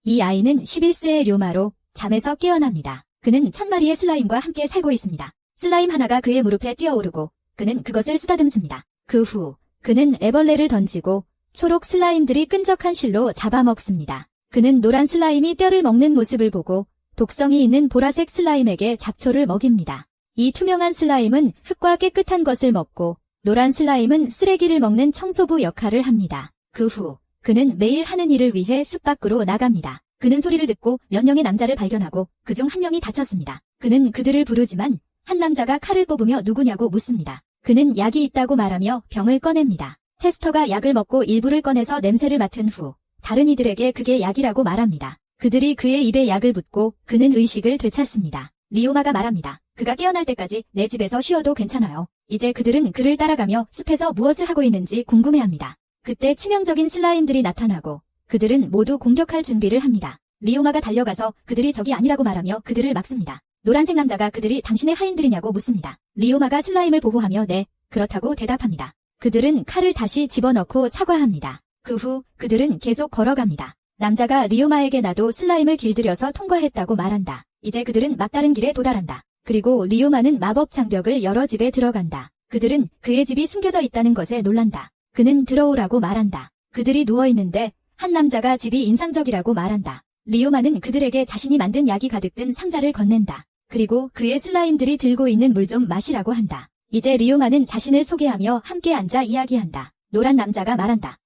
이 아이는 11세의 료마로 잠에서 깨어납니다. 그는 1000마리의 슬라임과 함께 살고 있습니다. 슬라임 하나가 그의 무릎에 뛰어오르고 그는 그것을 쓰다듬습니다. 그 후 그는 애벌레를 던지고 초록 슬라임들이 끈적한 실로 잡아먹습니다. 그는 노란 슬라임이 뼈를 먹는 모습을 보고 독성이 있는 보라색 슬라임에게 잡초를 먹입니다. 이 투명한 슬라임은 흙과 깨끗한 것을 먹고 노란 슬라임은 쓰레기를 먹는 청소부 역할을 합니다. 그 후 그는 매일 하는 일을 위해 숲 밖으로 나갑니다. 그는 소리를 듣고 몇 명의 남자를 발견하고 그중 한 명이 다쳤습니다. 그는 그들을 부르지만 한 남자가 칼을 뽑으며 누구냐고 묻습니다. 그는 약이 있다고 말하며 병을 꺼냅니다. 테스터가 약을 먹고 일부를 꺼내서 냄새를 맡은 후 다른 이들에게 그게 약이라고 말합니다. 그들이 그의 입에 약을 붓고 그는 의식을 되찾습니다. 리오마가 말합니다. 그가 깨어날 때까지 내 집에서 쉬어도 괜찮아요. 이제 그들은 그를 따라가며 숲에서 무엇을 하고 있는지 궁금해합니다. 그때 치명적인 슬라임들이 나타나고 그들은 모두 공격할 준비를 합니다. 리오마가 달려가서 그들이 적이 아니라고 말하며 그들을 막습니다. 노란색 남자가 그들이 당신의 하인들이냐고 묻습니다. 리오마가 슬라임을 보호하며 네, 그렇다고 대답합니다. 그들은 칼을 다시 집어넣고 사과합니다. 그 후 그들은 계속 걸어갑니다. 남자가 리오마에게 나도 슬라임을 길들여서 통과했다고 말한다. 이제 그들은 막다른 길에 도달한다. 그리고 리오마는 마법 장벽을 열어 집에 들어간다. 그들은 그의 집이 숨겨져 있다는 것에 놀란다. 그는 들어오라고 말한다. 그들이 누워있는데 한 남자가 집이 인상적이라고 말한다. 리오마는 그들에게 자신이 만든 약이 가득 든 상자를 건넨다. 그리고 그의 슬라임들이 들고 있는 물 좀 마시라고 한다. 이제 리오마는 자신을 소개하며 함께 앉아 이야기한다. 노란 남자가 말한다.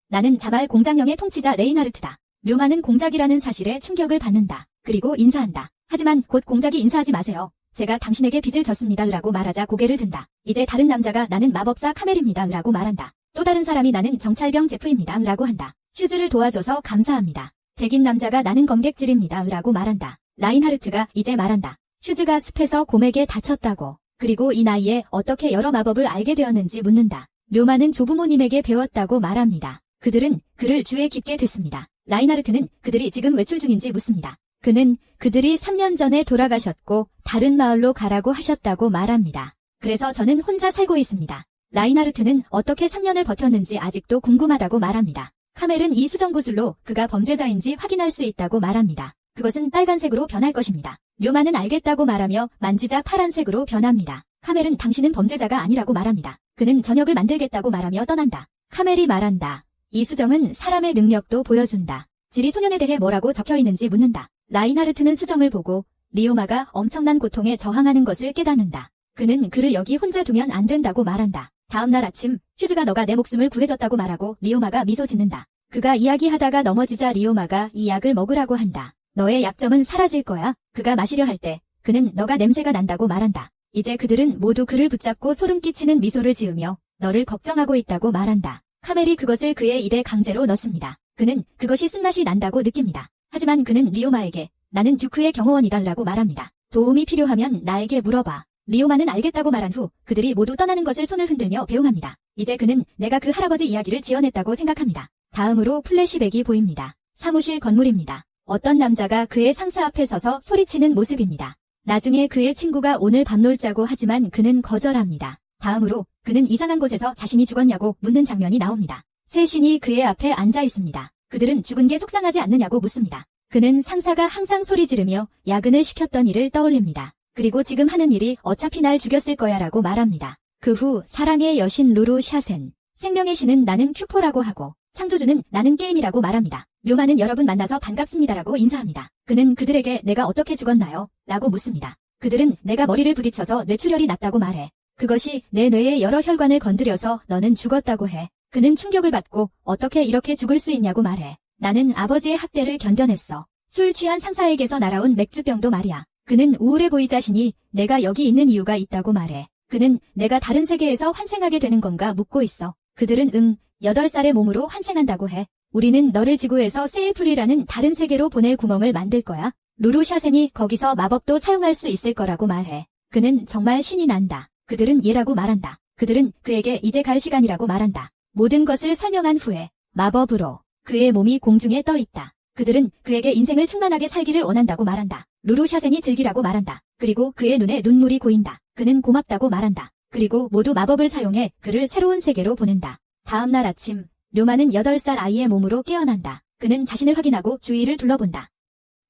나는 자말 공작령의 통치자 레이나르트다. 료마는 공작이라는 사실에 충격을 받는다. 그리고 인사한다. 하지만 곧 공작이 인사하지 마세요. 제가 당신에게 빚을 졌습니다. 라고 말하자 고개를 든다. 이제 다른 남자가 나는 마법사 카멜입니다. 라고 말한다. 또 다른 사람이 나는 정찰병 제프입니다. 라고 한다. 휴즈를 도와줘서 감사합니다. 백인 남자가 나는 검객질입니다. 라고 말한다. 라인하르트가 이제 말한다. 휴즈가 숲에서 곰에게 다쳤다고. 그리고 이 나이에 어떻게 여러 마법을 알게 되었는지 묻는다. 료마는 조부모님에게 배웠다고 말합니다. 그들은 그를 주에 깊게 듣습니다. 라인하르트는 그들이 지금 외출 중인지 묻습니다. 그는 그들이 3년 전에 돌아가셨고 다른 마을로 가라고 하셨다고 말합니다. 그래서 저는 혼자 살고 있습니다. 라인하르트는 어떻게 3년을 버텼는지 아직도 궁금하다고 말합니다. 카멜은 이 수정구슬로 그가 범죄자인지 확인할 수 있다고 말합니다. 그것은 빨간색으로 변할 것입니다. 료마는 알겠다고 말하며 만지자 파란색으로 변합니다. 카멜은 당신은 범죄자가 아니라고 말합니다. 그는 저녁을 만들겠다고 말하며 떠난다. 카멜이 말한다. 이 수정은 사람의 능력도 보여준다. 지리 소년에 대해 뭐라고 적혀있는지 묻는다. 라인하르트는 수정을 보고 리오마가 엄청난 고통에 저항하는 것을 깨닫는다. 그는 그를 여기 혼자 두면 안 된다고 말한다. 다음날 아침 휴즈가 너가 내 목숨을 구해줬다고 말하고 리오마가 미소 짓는다. 그가 이야기하다가 넘어지자 리오마가 이 약을 먹으라고 한다. 너의 약점은 사라질 거야. 그가 마시려 할 때 그는 너가 냄새가 난다고 말한다. 이제 그들은 모두 그를 붙잡고 소름 끼치는 미소를 지으며 너를 걱정하고 있다고 말한다. 카멜이 그것을 그의 입에 강제로 넣습니다. 그는 그것이 쓴맛이 난다고 느낍니다. 하지만 그는 리오마에게 나는 듀크의 경호원이다 라고 말합니다. 도움이 필요하면 나에게 물어봐. 리오마는 알겠다고 말한 후 그들이 모두 떠나는 것을 손을 흔들며 배웅합니다. 이제 그는 내가 그 할아버지 이야기를 지어냈다고 생각합니다. 다음으로 플래시백이 보입니다. 사무실 건물입니다. 어떤 남자가 그의 상사 앞에 서서 소리치는 모습입니다. 나중에 그의 친구가 오늘 밤 놀자고 하지만 그는 거절합니다. 다음으로 그는 이상한 곳에서 자신이 죽었냐고 묻는 장면이 나옵니다. 세 신이 그의 앞에 앉아 있습니다. 그들은 죽은 게 속상하지 않느냐고 묻습니다. 그는 상사가 항상 소리 지르며 야근을 시켰던 일을 떠올립니다. 그리고 지금 하는 일이 어차피 날 죽였을 거야 라고 말합니다. 그 후 사랑의 여신 루루 샤센, 생명의 신은 나는 큐포라고 하고 창조주는 나는 게임이라고 말합니다. 료마는 여러분 만나서 반갑습니다라고 인사합니다. 그는 그들에게 내가 어떻게 죽었나요? 라고 묻습니다. 그들은 내가 머리를 부딪혀서 뇌출혈이 났다고 말해. 그것이 내 뇌의 여러 혈관을 건드려서 너는 죽었다고 해. 그는 충격을 받고 어떻게 이렇게 죽을 수 있냐고 말해. 나는 아버지의 학대를 견뎌냈어. 술 취한 상사에게서 날아온 맥주병도 말이야. 그는 우울해 보이자시니 내가 여기 있는 이유가 있다고 말해. 그는 내가 다른 세계에서 환생하게 되는 건가 묻고 있어. 그들은 8살의 몸으로 환생한다고 해. 우리는 너를 지구에서 세일풀이라는 다른 세계로 보낼 구멍을 만들 거야. 루루 샤센이 거기서 마법도 사용할 수 있을 거라고 말해. 그는 정말 신이 난다. 그들은 얘라고 말한다. 그들은 그에게 이제 갈 시간이라고 말한다. 모든 것을 설명한 후에 마법으로 그의 몸이 공중에 떠 있다. 그들은 그에게 인생을 충만하게 살기를 원한다고 말한다. 루루 샤센이 즐기라고 말한다. 그리고 그의 눈에 눈물이 고인다. 그는 고맙다고 말한다. 그리고 모두 마법을 사용해 그를 새로운 세계로 보낸다. 다음날 아침 료마는 8살 아이의 몸으로 깨어난다. 그는 자신을 확인하고 주위를 둘러본다.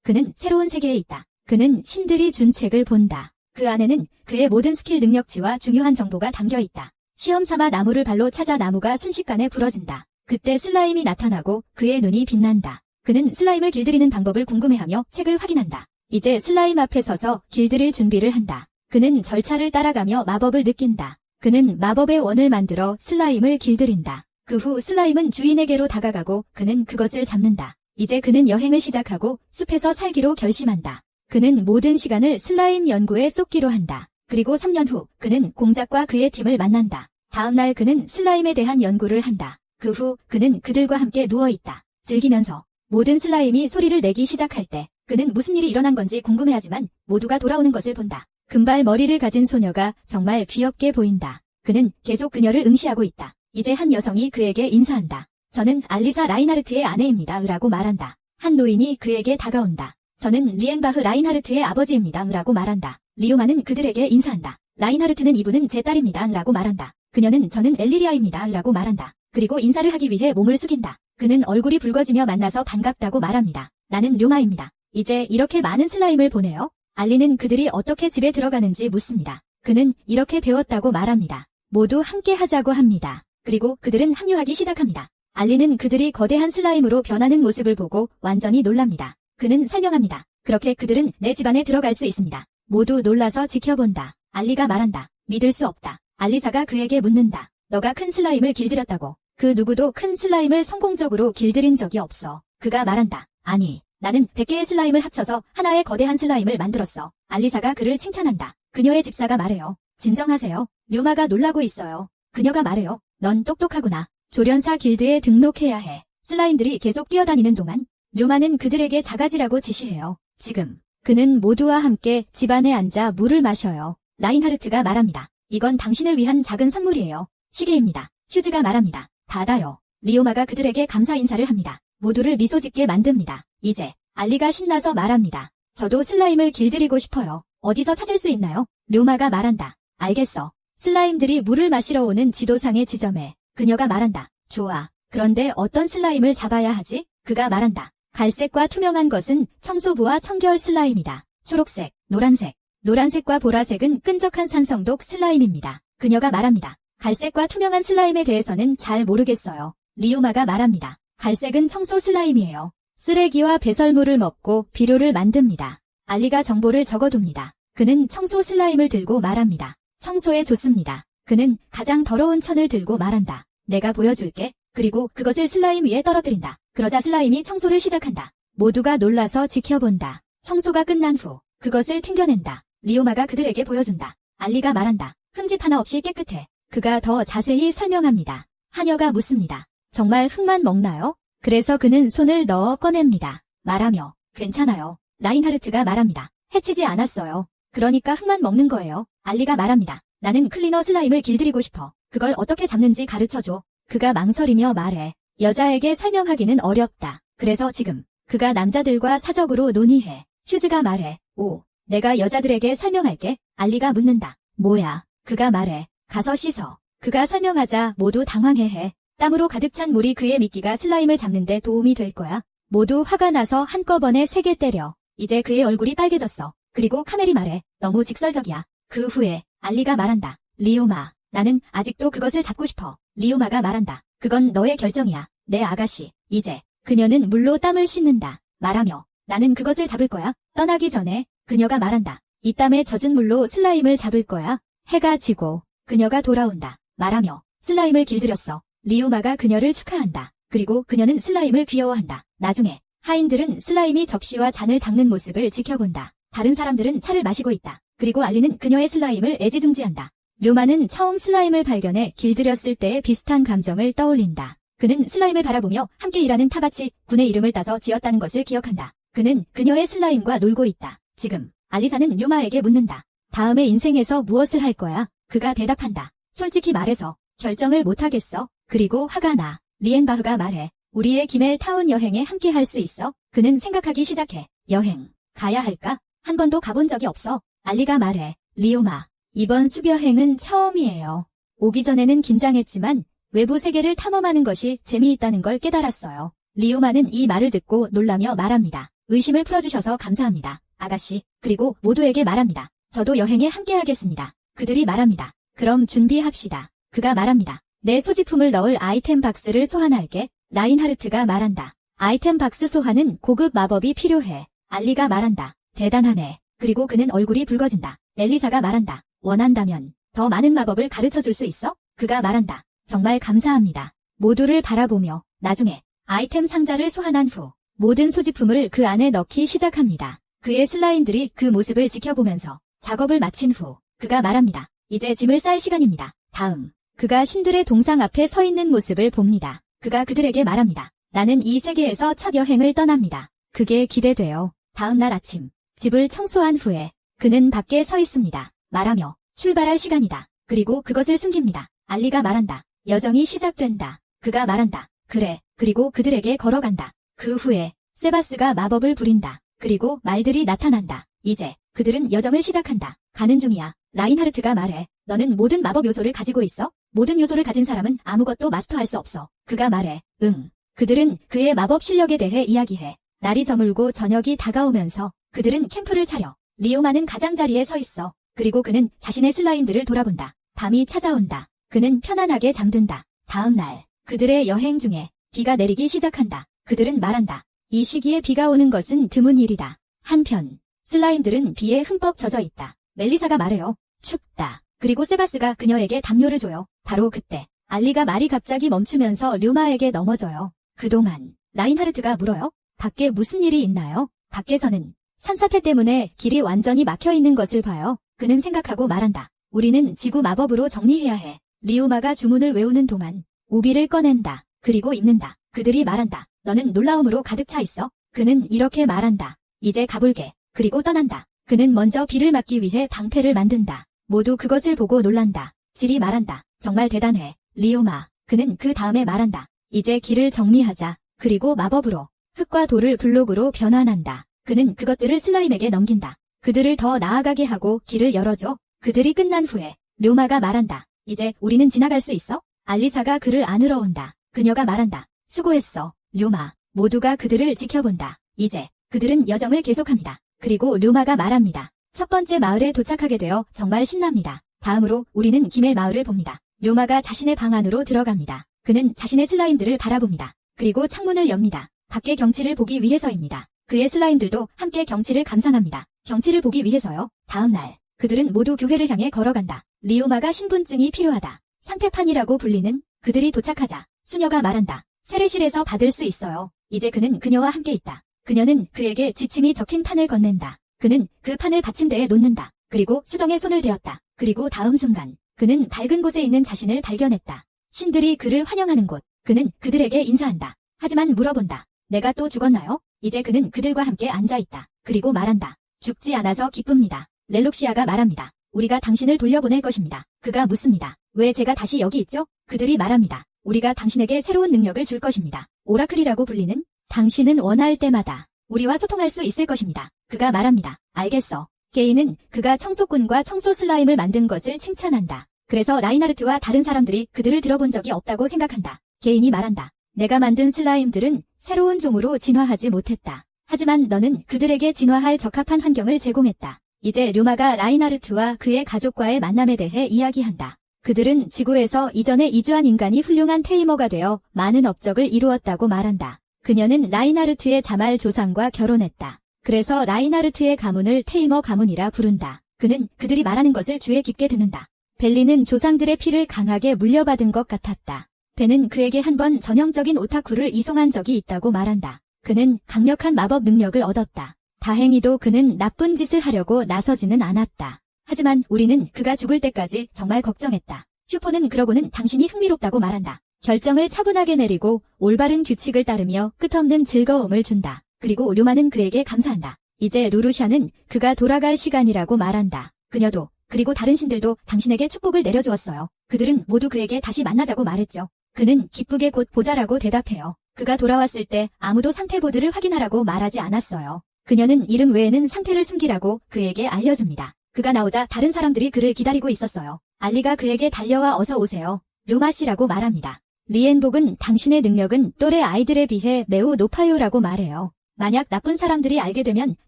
그는 새로운 세계에 있다. 그는 신들이 준 책을 본다. 그 안에는 그의 모든 스킬 능력치와 중요한 정보가 담겨 있다. 시험 삼아 나무를 발로 찾아 나무가 순식간에 부러진다. 그때 슬라임이 나타나고 그의 눈이 빛난다. 그는 슬라임을 길들이는 방법을 궁금해하며 책을 확인한다. 이제 슬라임 앞에 서서 길들일 준비를 한다. 그는 절차를 따라가며 마법을 느낀다. 그는 마법의 원을 만들어 슬라임을 길들인다. 그 후 슬라임은 주인에게로 다가가고 그는 그것을 잡는다. 이제 그는 여행을 시작하고 숲에서 살기로 결심한다. 그는 모든 시간을 슬라임 연구에 쏟기로 한다. 그리고 3년 후 그는 공작과 그의 팀을 만난다. 다음 날 그는 슬라임에 대한 연구를 한다. 그 후 그는 그들과 함께 누워있다. 즐기면서 모든 슬라임이 소리를 내기 시작할 때 그는 무슨 일이 일어난 건지 궁금해하지만 모두가 돌아오는 것을 본다. 금발 머리를 가진 소녀가 정말 귀엽게 보인다. 그는 계속 그녀를 응시하고 있다. 이제 한 여성이 그에게 인사한다. 저는 알리사 라인하르트의 아내입니다. 라고 말한다. 한 노인이 그에게 다가온다. 저는 리엔바흐 라인하르트의 아버지입니다. 라고 말한다. 리오마는 그들에게 인사한다. 라인하르트는 이분은 제 딸입니다. 라고 말한다. 그녀는 저는 엘리리아입니다. 라고 말한다. 그리고 인사를 하기 위해 몸을 숙인다. 그는 얼굴이 붉어지며 만나서 반갑다고 말합니다. 나는 료마입니다. 이제 이렇게 많은 슬라임을 보내요. 알리는 그들이 어떻게 집에 들어가는지 묻습니다. 그는 이렇게 배웠다고 말합니다. 모두 함께 하자고 합니다. 그리고 그들은 합류하기 시작합니다. 알리는 그들이 거대한 슬라임으로 변하는 모습을 보고 완전히 놀랍니다. 그는 설명합니다. 그렇게 그들은 내 집안에 들어갈 수 있습니다. 모두 놀라서 지켜본다. 알리가 말한다. 믿을 수 없다. 알리사가 그에게 묻는다. 너가 큰 슬라임을 길들였다고. 그 누구도 큰 슬라임을 성공적으로 길들인 적이 없어. 그가 말한다. 아니, 나는 100개의 슬라임을 합쳐서 하나의 거대한 슬라임을 만들었어. 알리사가 그를 칭찬한다. 그녀의 집사가 말해요. 진정하세요. 료마가 놀라고 있어요. 그녀가 말해요. 넌 똑똑하구나. 조련사 길드에 등록해야 해. 슬라임들이 계속 뛰어다니는 동안 료마는 그들에게 자가지라고 지시해요. 지금 그는 모두와 함께 집안에 앉아 물을 마셔요. 라인하르트가 말합니다. 이건 당신을 위한 작은 선물이에요. 시계입니다. 휴즈가 말합니다. 받아요. 리오마가 그들에게 감사 인사를 합니다. 모두를 미소 짓게 만듭니다. 이제 알리가 신나서 말합니다. 저도 슬라임을 길들이고 싶어요. 어디서 찾을 수 있나요? 료마가 말한다. 알겠어. 슬라임들이 물을 마시러 오는 지도상의 지점에. 그녀가 말한다. 좋아. 그런데 어떤 슬라임을 잡아야 하지? 그가 말한다. 갈색과 투명한 것은 청소부와 청결 슬라임이다. 초록색, 노란색. 노란색과 보라색은 끈적한 산성독 슬라임입니다. 그녀가 말합니다. 갈색과 투명한 슬라임에 대해서는 잘 모르겠어요. 리오마가 말합니다. 갈색은 청소 슬라임이에요. 쓰레기와 배설물을 먹고 비료를 만듭니다. 알리가 정보를 적어둡니다. 그는 청소 슬라임을 들고 말합니다. 청소에 좋습니다. 그는 가장 더러운 천을 들고 말한다. 내가 보여줄게. 그리고 그것을 슬라임 위에 떨어뜨린다. 그러자 슬라임이 청소를 시작한다. 모두가 놀라서 지켜본다. 청소가 끝난 후 그것을 튕겨낸다. 리오마가 그들에게 보여준다. 알리가 말한다. 흠집 하나 없이 깨끗해. 그가 더 자세히 설명합니다. 하녀가 묻습니다. 정말 흙만 먹나요? 그래서 그는 손을 넣어 꺼냅니다. 말하며 괜찮아요. 라인하르트가 말합니다. 해치지 않았어요. 그러니까 흙만 먹는 거예요. 알리가 말합니다. 나는 클리너 슬라임을 길들이고 싶어. 그걸 어떻게 잡는지 가르쳐줘. 그가 망설이며 말해. 여자에게 설명하기는 어렵다. 그래서 지금 그가 남자들과 사적으로 논의해. 휴즈가 말해. 오, 내가 여자들에게 설명할게. 알리가 묻는다. 뭐야? 그가 말해. 가서 씻어. 그가 설명하자 모두 당황해해. 땀으로 가득 찬 물이 그의 미끼가 슬라임을 잡는데 도움이 될 거야. 모두 화가 나서 한꺼번에 세게 때려. 이제 그의 얼굴이 빨개졌어. 그리고 카멜이 말해. 너무 직설적이야. 그 후에 알리가 말한다. 리오마, 나는 아직도 그것을 잡고 싶어. 리오마가 말한다. 그건 너의 결정이야. 내 아가씨. 이제 그녀는 물로 땀을 씻는다. 말하며 나는 그것을 잡을 거야. 떠나기 전에 그녀가 말한다. 이 땀에 젖은 물로 슬라임을 잡을 거야. 해가 지고 그녀가 돌아온다. 말하며 슬라임을 길들였어. 리오마가 그녀를 축하한다. 그리고 그녀는 슬라임을 귀여워한다. 나중에 하인들은 슬라임이 접시와 잔을 닦는 모습을 지켜본다. 다른 사람들은 차를 마시고 있다. 그리고 알리는 그녀의 슬라임을 애지중지한다. 료마는 처음 슬라임을 발견해 길들였을 때의 비슷한 감정을 떠올린다. 그는 슬라임을 바라보며 함께 일하는 타바치 군의 이름을 따서 지었다는 것을 기억한다. 그는 그녀의 슬라임과 놀고 있다. 지금 알리사는 료마에게 묻는다. 다음의 인생에서 무엇을 할 거야? 그가 대답한다. 솔직히 말해서 결정을 못하겠어. 그리고 화가 나. 리엔바흐가 말해. 우리의 기멜 타운 여행에 함께 할 수 있어? 그는 생각하기 시작해. 여행 가야 할까? 한 번도 가본 적이 없어. 알리가 말해. 리오마, 이번 숲여행은 처음이에요. 오기 전에는 긴장했지만 외부 세계를 탐험하는 것이 재미있다는 걸 깨달았어요. 리오마는 이 말을 듣고 놀라며 말합니다. 의심을 풀어주셔서 감사합니다, 아가씨. 그리고 모두에게 말합니다. 저도 여행에 함께하겠습니다. 그들이 말합니다. 그럼 준비합시다. 그가 말합니다. 내 소지품을 넣을 아이템 박스를 소환할게. 라인하르트가 말한다. 아이템 박스 소환은 고급 마법이 필요해. 알리가 말한다. 대단하네. 그리고 그는 얼굴이 붉어진다. 엘리사가 말한다. 원한다면 더 많은 마법을 가르쳐줄 수 있어? 그가 말한다. 정말 감사합니다. 모두를 바라보며 나중에 아이템 상자를 소환한 후 모든 소지품을 그 안에 넣기 시작합니다. 그의 슬라임들이 그 모습을 지켜보면서 작업을 마친 후 그가 말합니다. 이제 짐을 쌀 시간입니다. 다음, 그가 신들의 동상 앞에 서 있는 모습을 봅니다. 그가 그들에게 말합니다. 나는 이 세계에서 첫 여행을 떠납니다. 그게 기대돼요. 다음 날 아침, 집을 청소한 후에 그는 밖에 서 있습니다. 말하며 출발할 시간이다. 그리고 그것을 숨깁니다. 알리가 말한다. 여정이 시작된다. 그가 말한다. 그래. 그리고 그들에게 걸어간다. 그 후에 세바스가 마법을 부린다. 그리고 말들이 나타난다. 이제 그들은 여정을 시작한다. 가는 중이야. 라인하르트가 말해. 너는 모든 마법 요소를 가지고 있어? 모든 요소를 가진 사람은 아무것도 마스터할 수 없어. 그가 말해. 응. 그들은 그의 마법 실력에 대해 이야기해. 날이 저물고 저녁이 다가오면서 그들은 캠프를 차려. 리오마는 가장자리에 서 있어. 그리고 그는 자신의 슬라임들을 돌아본다. 밤이 찾아온다. 그는 편안하게 잠든다. 다음 날, 그들의 여행 중에 비가 내리기 시작한다. 그들은 말한다. 이 시기에 비가 오는 것은 드문 일이다. 한편, 슬라임들은 비에 흠뻑 젖어 있다. 멜리사가 말해요. 춥다. 그리고 세바스가 그녀에게 담요를 줘요. 바로 그때, 알리가 말이 갑자기 멈추면서 류마에게 넘어져요. 그동안, 라인하르트가 물어요. 밖에 무슨 일이 있나요? 밖에서는 산사태 때문에 길이 완전히 막혀 있는 것을 봐요. 그는 생각하고 말한다. 우리는 지구 마법으로 정리해야 해. 리오마가 주문을 외우는 동안 우비를 꺼낸다. 그리고 입는다. 그들이 말한다. 너는 놀라움으로 가득 차 있어. 그는 이렇게 말한다. 이제 가볼게. 그리고 떠난다. 그는 먼저 비를 막기 위해 방패를 만든다. 모두 그것을 보고 놀란다. 질이 말한다. 정말 대단해. 리오마. 그는 그 다음에 말한다. 이제 길을 정리하자. 그리고 마법으로 흙과 돌을 블록으로 변환한다. 그는 그것들을 슬라임에게 넘긴다. 그들을 더 나아가게 하고 길을 열어줘. 그들이 끝난 후에 류마가 말한다. 이제 우리는 지나갈 수 있어? 알리사가 그를 안으러 온다. 그녀가 말한다. 수고했어, 류마. 모두가 그들을 지켜본다. 이제 그들은 여정을 계속합니다. 그리고 류마가 말합니다. 첫 번째 마을에 도착하게 되어 정말 신납니다. 다음으로 우리는 기멜 마을을 봅니다. 류마가 자신의 방 안으로 들어갑니다. 그는 자신의 슬라임들을 바라봅니다. 그리고 창문을 엽니다. 밖의 경치를 보기 위해서입니다. 그의 슬라임들도 함께 경치를 감상합니다. 경치를 보기 위해서요. 다음 날, 그들은 모두 교회를 향해 걸어간다. 리오마가 신분증이 필요하다. 상태판이라고 불리는 그들이 도착하자 수녀가 말한다. 세례실에서 받을 수 있어요. 이제 그는 그녀와 함께 있다. 그녀는 그에게 지침이 적힌 판을 건넨다. 그는 그 판을 받침대에 놓는다. 그리고 수정에 손을 대었다. 그리고 다음 순간 그는 밝은 곳에 있는 자신을 발견했다. 신들이 그를 환영하는 곳. 그는 그들에게 인사한다. 하지만 물어본다. 내가 또 죽었나요? 이제 그는 그들과 함께 앉아있다. 그리고 말한다. 죽지 않아서 기쁩니다. 렐록시아가 말합니다. 우리가 당신을 돌려보낼 것입니다. 그가 묻습니다. 왜 제가 다시 여기 있죠? 그들이 말합니다. 우리가 당신에게 새로운 능력을 줄 것입니다. 오라클이라고 불리는 당신은 원할 때마다 우리와 소통할 수 있을 것입니다. 그가 말합니다. 알겠어. 게이는 그가 청소꾼과 청소 슬라임을 만든 것을 칭찬한다. 그래서 라인하르트와 다른 사람들이 그들을 들어본 적이 없다고 생각한다. 게인이 말한다. 내가 만든 슬라임들은 새로운 종으로 진화하지 못했다. 하지만 너는 그들에게 진화할 적합한 환경을 제공했다. 이제 류마가 라인하르트와 그의 가족과의 만남에 대해 이야기한다. 그들은 지구에서 이전에 이주한 인간이 훌륭한 테이머가 되어 많은 업적을 이루었다고 말한다. 그녀는 라인하르트의 자말 조상과 결혼했다. 그래서 라인하르트의 가문을 테이머 가문이라 부른다. 그는 그들이 말하는 것을 귀에 깊게 듣는다. 벨리는 조상들의 피를 강하게 물려받은 것 같았다. 벤은 그에게 한 번 전형적인 오타쿠를 이송한 적이 있다고 말한다. 그는 강력한 마법 능력을 얻었다. 다행히도 그는 나쁜 짓을 하려고 나서지는 않았다. 하지만 우리는 그가 죽을 때까지 정말 걱정했다. 휴포는 그러고는 당신이 흥미롭다고 말한다. 결정을 차분하게 내리고 올바른 규칙을 따르며 끝없는 즐거움을 준다. 그리고 류마는 그에게 감사한다. 이제 루루샤는 그가 돌아갈 시간이라고 말한다. 그녀도 그리고 다른 신들도 당신에게 축복을 내려주었어요. 그들은 모두 그에게 다시 만나자고 말했죠. 그는 기쁘게 곧 보자라고 대답해요. 그가 돌아왔을 때 아무도 상태보드를 확인하라고 말하지 않았어요. 그녀는 이름 외에는 상태를 숨기라고 그에게 알려줍니다. 그가 나오자 다른 사람들이 그를 기다리고 있었어요. 알리가 그에게 달려와 어서 오세요. 류마 씨라고 말합니다. 리엔복은 당신의 능력은 또래 아이들에 비해 매우 높아요라고 말해요. 만약 나쁜 사람들이 알게 되면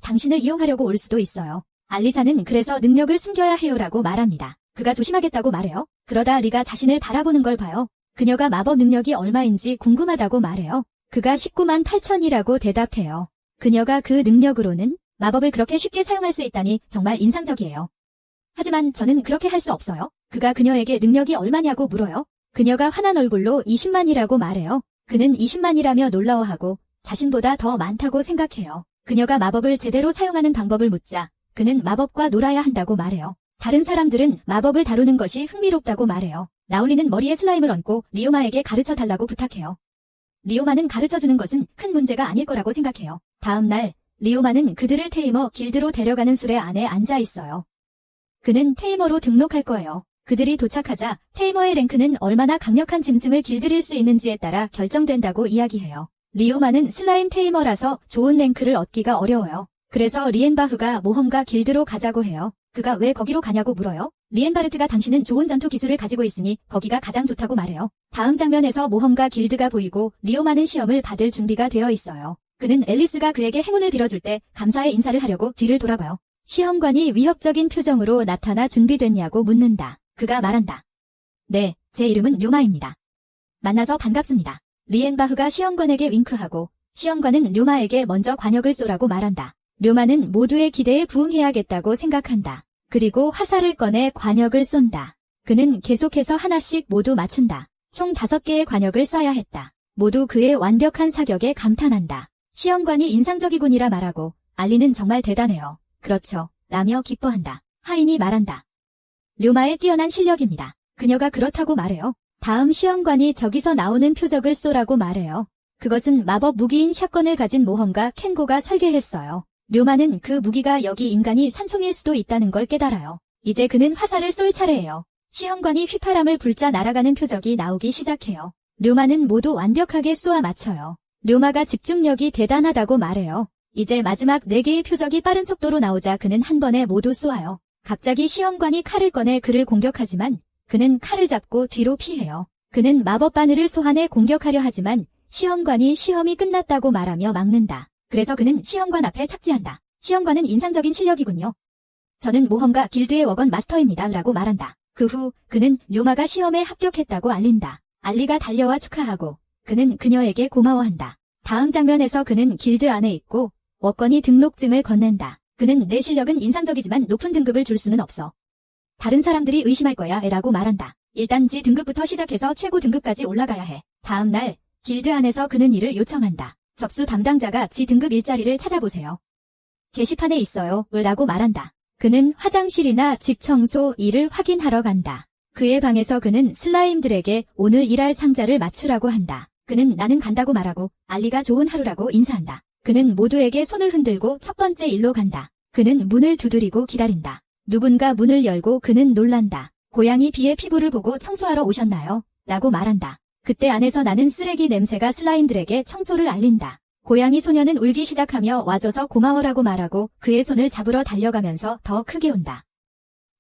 당신을 이용하려고 올 수도 있어요. 알리사는 그래서 능력을 숨겨야 해요라고 말합니다. 그가 조심하겠다고 말해요. 그러다 리가 자신을 바라보는 걸 봐요. 그녀가 마법 능력이 얼마인지 궁금하다고 말해요. 그가 19만 8천이라고 대답해요. 그녀가 그 능력으로는 마법을 그렇게 쉽게 사용할 수 있다니 정말 인상적이에요. 하지만 저는 그렇게 할 수 없어요. 그가 그녀에게 능력이 얼마냐고 물어요. 그녀가 환한 얼굴로 20만이라고 말해요. 그는 20만이라며 놀라워하고 자신보다 더 많다고 생각해요. 그녀가 마법을 제대로 사용하는 방법을 묻자 그는 마법과 놀아야 한다고 말해요. 다른 사람들은 마법을 다루는 것이 흥미롭다고 말해요. 라울리는 머리에 슬라임을 얹고 리오마에게 가르쳐 달라고 부탁해요. 리오마는 가르쳐주는 것은 큰 문제가 아닐 거라고 생각해요. 다음 날 리오마는 그들을 테이머 길드로 데려가는 수레 안에 앉아 있어요. 그는 테이머로 등록할 거예요. 그들이 도착하자 테이머의 랭크는 얼마나 강력한 짐승을 길들일 수 있는지에 따라 결정된다고 이야기해요. 리오마는 슬라임 테이머라서 좋은 랭크를 얻기가 어려워요. 그래서 리엔바흐가 모험가 길드로 가자고 해요. 그가 왜 거기로 가냐고 물어요. 리엔바르트가 당신은 좋은 전투 기술을 가지고 있으니 거기가 가장 좋다고 말해요. 다음 장면에서 모험가 길드가 보이고 리오마는 시험을 받을 준비가 되어 있어요. 그는 앨리스가 그에게 행운을 빌어줄 때 감사의 인사를 하려고 뒤를 돌아봐요. 시험관이 위협적인 표정으로 나타나 준비됐냐고 묻는다. 그가 말한다. 네, 제 이름은 료마입니다. 만나서 반갑습니다. 리엔바흐가 시험관에게 윙크하고 시험관은 료마에게 먼저 관역을 쏘라고 말한다. 료마는 모두의 기대에 부응해야겠다고 생각한다. 그리고 화살을 꺼내 관역을 쏜다. 그는 계속해서 하나씩 모두 맞춘다. 총 5개의 관역을 쏴야 했다. 모두 그의 완벽한 사격에 감탄한다. 시험관이 인상적이군이라 말하고 알리는 정말 대단해요. 그렇죠. 라며 기뻐한다. 하인이 말한다. 료마의 뛰어난 실력입니다. 그녀가 그렇다고 말해요. 다음 시험관이 저기서 나오는 표적을 쏘라고 말해요. 그것은 마법 무기인 샷건을 가진 모험가 켄고가 설계했어요. 료마는 그 무기가 여기 인간이 산총일 수도 있다는 걸 깨달아요. 이제 그는 화살을 쏠 차례예요. 시험관이 휘파람을 불자 날아가는 표적이 나오기 시작해요. 료마는 모두 완벽하게 쏘아 맞춰요. 료마가 집중력이 대단하다고 말해요. 이제 마지막 4개의 표적이 빠른 속도로 나오자 그는 한 번에 모두 쏘아요. 갑자기 시험관이 칼을 꺼내 그를 공격하지만 그는 칼을 잡고 뒤로 피해요. 그는 마법 바늘을 소환해 공격하려 하지만 시험관이 시험이 끝났다고 말하며 막는다. 그래서 그는 시험관 앞에 착지한다. 시험관은 인상적인 실력이군요. 저는 모험가 길드의 워건 마스터입니다. 라고 말한다. 그 후 그는 료마가 시험에 합격했다고 알린다. 알리가 달려와 축하하고 그는 그녀에게 고마워한다. 다음 장면에서 그는 길드 안에 있고 워건이 등록증을 건넨다. 그는 내 실력은 인상적이지만 높은 등급을 줄 수는 없어. 다른 사람들이 의심할 거야 라고 말한다. 일단 G 등급부터 시작해서 최고 등급까지 올라가야 해. 다음 날 길드 안에서 그는 일을 요청한다. 접수 담당자가 G 등급 일자리를 찾아보세요. 게시판에 있어요. 라고 말한다. 그는 화장실이나 집 청소 일을 확인하러 간다. 그의 방에서 그는 슬라임들에게 오늘 일할 상자를 맞추라고 한다. 그는 나는 간다고 말하고 알리가 좋은 하루라고 인사한다. 그는 모두에게 손을 흔들고 첫 번째 일로 간다. 그는 문을 두드리고 기다린다. 누군가 문을 열고 그는 놀란다. 고양이 비의 피부를 보고 청소하러 오셨나요? 라고 말한다. 그때 안에서 나는 쓰레기 냄새가 슬라임들에게 청소를 알린다. 고양이 소녀는 울기 시작하며 와줘서 고마워라고 말하고 그의 손을 잡으러 달려가면서 더 크게 운다.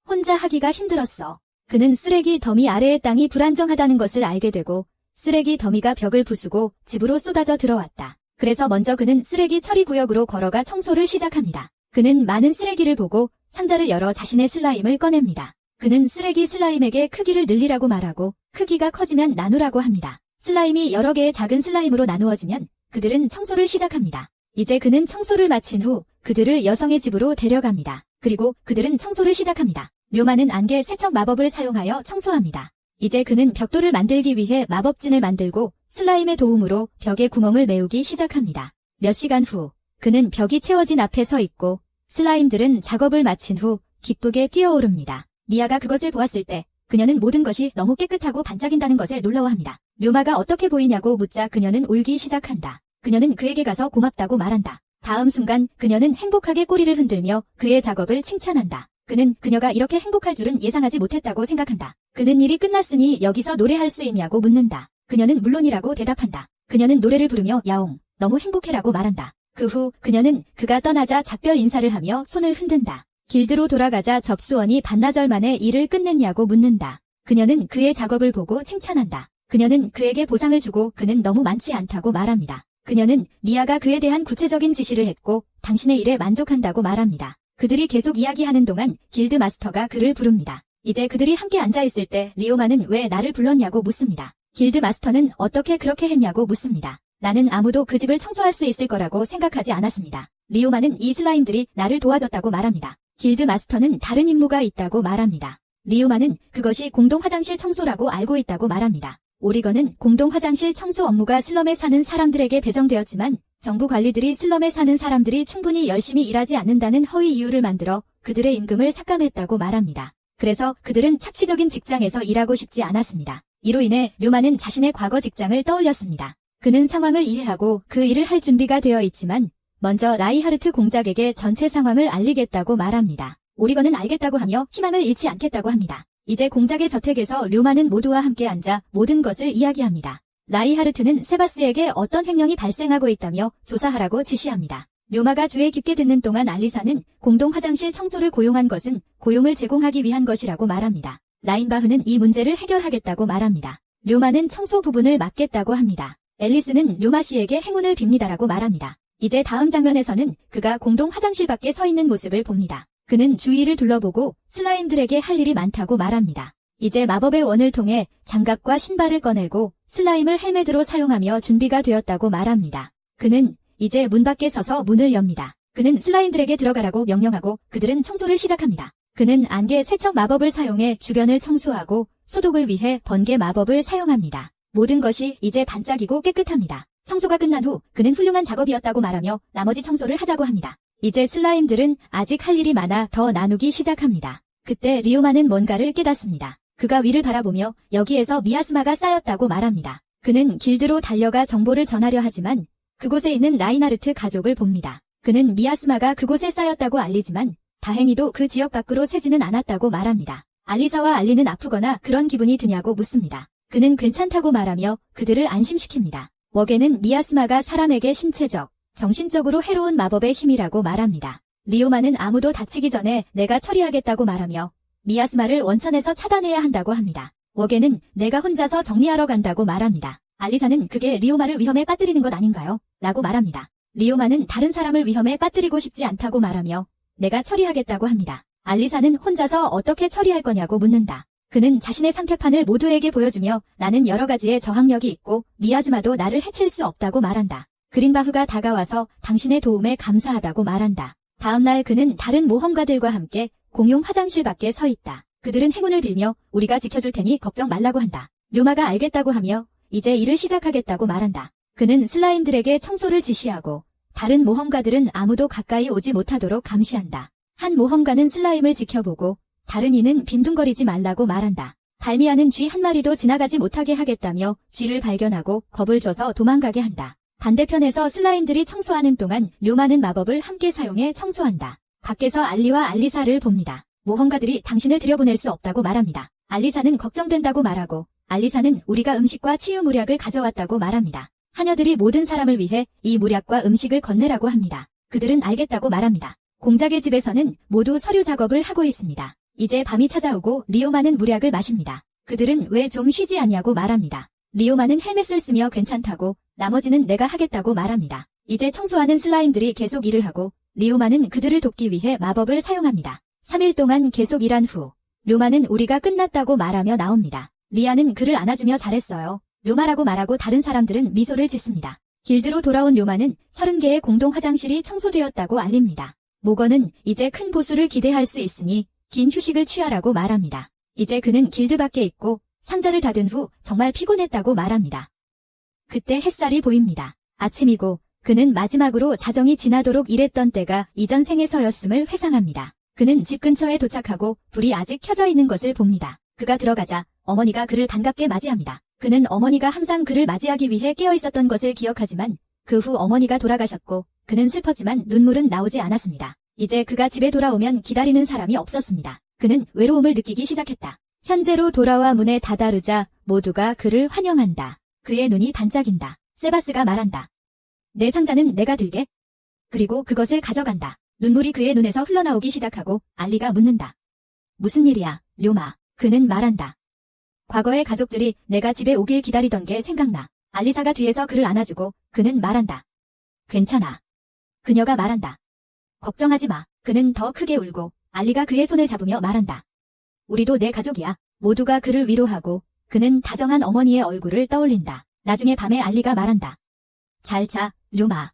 혼자 하기가 힘들었어. 그는 쓰레기 더미 아래의 땅이 불안정하다는 것을 알게 되고 쓰레기 더미가 벽을 부수고 집으로 쏟아져 들어왔다. 그래서 먼저 그는 쓰레기 처리 구역으로 걸어가 청소를 시작합니다. 그는 많은 쓰레기를 보고 상자를 열어 자신의 슬라임을 꺼냅니다. 그는 쓰레기 슬라임에게 크기를 늘리라고 말하고 크기가 커지면 나누라고 합니다. 슬라임이 여러 개의 작은 슬라임으로 나누어지면 그들은 청소를 시작합니다. 이제 그는 청소를 마친 후 그들을 여성의 집으로 데려갑니다. 그리고 그들은 청소를 시작합니다. 료마는 안개 세척 마법을 사용하여 청소합니다. 이제 그는 벽돌을 만들기 위해 마법진을 만들고 슬라임의 도움으로 벽에 구멍을 메우기 시작합니다. 몇 시간 후 그는 벽이 채워진 앞에 서 있고 슬라임들은 작업을 마친 후 기쁘게 뛰어오릅니다. 미아가 그것을 보았을 때 그녀는 모든 것이 너무 깨끗하고 반짝인다는 것에 놀라워합니다. 료마가 어떻게 보이냐고 묻자 그녀는 울기 시작한다. 그녀는 그에게 가서 고맙다고 말한다. 다음 순간 그녀는 행복하게 꼬리를 흔들며 그의 작업을 칭찬한다. 그는 그녀가 이렇게 행복할 줄은 예상하지 못했다고 생각한다. 그는 일이 끝났으니 여기서 노래할 수 있냐고 묻는다. 그녀는 물론이라고 대답한다. 그녀는 노래를 부르며 야옹, 너무 행복해라고 말한다. 그 후 그녀는 그가 떠나자 작별 인사를 하며 손을 흔든다. 길드로 돌아가자 접수원이 반나절 만에 일을 끝냈냐고 묻는다. 그녀는 그의 작업을 보고 칭찬한다. 그녀는 그에게 보상을 주고 그는 너무 많지 않다고 말합니다. 그녀는 리아가 그에 대한 구체적인 지시를 했고 당신의 일에 만족한다고 말합니다. 그들이 계속 이야기하는 동안 길드 마스터가 그를 부릅니다. 이제 그들이 함께 앉아있을 때 리오마는 왜 나를 불렀냐고 묻습니다. 길드 마스터는 어떻게 그렇게 했냐고 묻습니다. 나는 아무도 그 집을 청소할 수 있을 거라고 생각하지 않았습니다. 리오마는 이 슬라임들이 나를 도와줬다고 말합니다. 길드 마스터는 다른 임무가 있다고 말합니다. 리오마는 그것이 공동 화장실 청소라고 알고 있다고 말합니다. 오리건은 공동 화장실 청소 업무가 슬럼에 사는 사람들에게 배정되었지만 정부 관리들이 슬럼에 사는 사람들이 충분히 열심히 일하지 않는다는 허위 이유를 만들어 그들의 임금을 삭감했다고 말합니다. 그래서 그들은 착취적인 직장에서 일하고 싶지 않았습니다. 이로 인해 류마는 자신의 과거 직장을 떠올렸습니다. 그는 상황을 이해하고 그 일을 할 준비가 되어 있지만 먼저 라이하르트 공작에게 전체 상황을 알리겠다고 말합니다. 오리건은 알겠다고 하며 희망을 잃지 않겠다고 합니다. 이제 공작의 저택에서 류마는 모두와 함께 앉아 모든 것을 이야기합니다. 라이하르트는 세바스에게 어떤 횡령이 발생하고 있다며 조사하라고 지시합니다. 류마가 주의 깊게 듣는 동안 알리사는 공동 화장실 청소를 고용한 것은 고용을 제공하기 위한 것이라고 말합니다. 라인바흐는 이 문제를 해결하겠다고 말합니다. 류마는 청소 부분을 맡겠다고 합니다. 앨리스는 류마 씨에게 행운을 빕니다라고 말합니다. 이제 다음 장면에서는 그가 공동 화장실 밖에 서 있는 모습을 봅니다. 그는 주위를 둘러보고 슬라임들에게 할 일이 많다고 말합니다. 이제 마법의 원을 통해 장갑과 신발을 꺼내고 슬라임을 헬멧으로 사용하며 준비가 되었다고 말합니다. 그는 이제 문 밖에 서서 문을 엽니다. 그는 슬라임들에게 들어가라고 명령하고 그들은 청소를 시작합니다. 그는 안개 세척 마법을 사용해 주변을 청소하고 소독을 위해 번개 마법을 사용합니다. 모든 것이 이제 반짝이고 깨끗합니다. 청소가 끝난 후 그는 훌륭한 작업이었다고 말하며 나머지 청소를 하자고 합니다. 이제 슬라임들은 아직 할 일이 많아 더 나누기 시작합니다. 그때 리오마는 뭔가를 깨닫습니다. 그가 위를 바라보며 여기에서 미아스마가 쌓였다고 말합니다. 그는 길드로 달려가 정보를 전하려 하지만 그곳에 있는 라이나르트 가족을 봅니다. 그는 미아스마가 그곳에 쌓였다고 알리지만 다행히도 그 지역 밖으로 새지는 않았다고 말합니다. 알리사와 알리는 아프거나 그런 기분이 드냐고 묻습니다. 그는 괜찮다고 말하며 그들을 안심시킵니다. 웍에는 미아스마가 사람에게 신체적, 정신적으로 해로운 마법의 힘이라고 말합니다. 리오마는 아무도 다치기 전에 내가 처리하겠다고 말하며 미아스마를 원천에서 차단해야 한다고 합니다. 웍에는 내가 혼자서 정리하러 간다고 말합니다. 알리사는 그게 리오마를 위험에 빠뜨리는 것 아닌가요? 라고 말합니다. 리오마는 다른 사람을 위험에 빠뜨리고 싶지 않다고 말하며 내가 처리하겠다고 합니다. 알리사는 혼자서 어떻게 처리할 거냐고 묻는다. 그는 자신의 상태판을 모두에게 보여주며 나는 여러 가지의 저항력이 있고 미아즈마도 나를 해칠 수 없다고 말한다. 그린바흐가 다가와서 당신의 도움에 감사하다고 말한다. 다음날 그는 다른 모험가들과 함께 공용 화장실 밖에 서 있다. 그들은 행운을 빌며 우리가 지켜줄 테니 걱정 말라고 한다. 류마가 알겠다고 하며 이제 일을 시작하겠다고 말한다. 그는 슬라임들에게 청소를 지시하고 다른 모험가들은 아무도 가까이 오지 못하도록 감시한다. 한 모험가는 슬라임을 지켜보고 다른 이는 빈둥거리지 말라고 말한다. 발미하는 쥐 한 마리도 지나가지 못하게 하겠다며 쥐를 발견하고 겁을 줘서 도망가게 한다. 반대편에서 슬라임들이 청소하는 동안 류마는 마법을 함께 사용해 청소한다. 밖에서 알리와 알리사를 봅니다. 모험가들이 당신을 들여보낼 수 없다고 말합니다. 알리사는 걱정된다고 말하고 알리사는 우리가 음식과 치유 무약을 가져왔다고 말합니다. 하녀들이 모든 사람을 위해 이 무약과 음식을 건네라고 합니다. 그들은 알겠다고 말합니다. 공작의 집에서는 모두 서류 작업을 하고 있습니다. 이제 밤이 찾아오고 리오마는 무약을 마십니다. 그들은 왜 좀 쉬지 않냐고 말합니다. 리오마는 헬멧을 쓰며 괜찮다고 나머지는 내가 하겠다고 말합니다. 이제 청소하는 슬라임들이 계속 일을 하고 리오마는 그들을 돕기 위해 마법을 사용합니다. 3일 동안 계속 일한 후 류마는 우리가 끝났다고 말하며 나옵니다. 리아는 그를 안아주며 잘했어요. 류마라고 말하고 다른 사람들은 미소를 짓습니다. 길드로 돌아온 류마는 30개의 공동 화장실이 청소되었다고 알립니다. 모건은 이제 큰 보수를 기대할 수 있으니 긴 휴식을 취하라고 말합니다. 이제 그는 길드 밖에 있고 상자를 닫은 후 정말 피곤했다고 말합니다. 그때 햇살이 보입니다. 아침이고 그는 마지막으로 자정이 지나도록 일했던 때가 이전 생에서였음을 회상합니다. 그는 집 근처에 도착하고 불이 아직 켜져 있는 것을 봅니다. 그가 들어가자 어머니가 그를 반갑게 맞이합니다. 그는 어머니가 항상 그를 맞이하기 위해 깨어 있었던 것을 기억하지만 그 후 어머니가 돌아가셨고 그는 슬펐지만 눈물은 나오지 않았습니다. 이제 그가 집에 돌아오면 기다리는 사람이 없었습니다. 그는 외로움을 느끼기 시작했다. 현재로 돌아와 문에 다다르자 모두가 그를 환영한다. 그의 눈이 반짝인다. 세바스가 말한다. 내 상자는 내가 들게. 그리고 그것을 가져간다. 눈물이 그의 눈에서 흘러나오기 시작하고 알리가 묻는다. 무슨 일이야, 류마. 그는 말한다. 과거의 가족들이 내가 집에 오길 기다리던 게 생각나. 알리사가 뒤에서 그를 안아주고 그는 말한다. 괜찮아. 그녀가 말한다. 걱정하지 마. 그는 더 크게 울고 알리가 그의 손을 잡으며 말한다. 우리도 내 가족이야. 모두가 그를 위로하고 그는 다정한 어머니의 얼굴을 떠올린다. 나중에 밤에 알리가 말한다. 잘 자, 료마.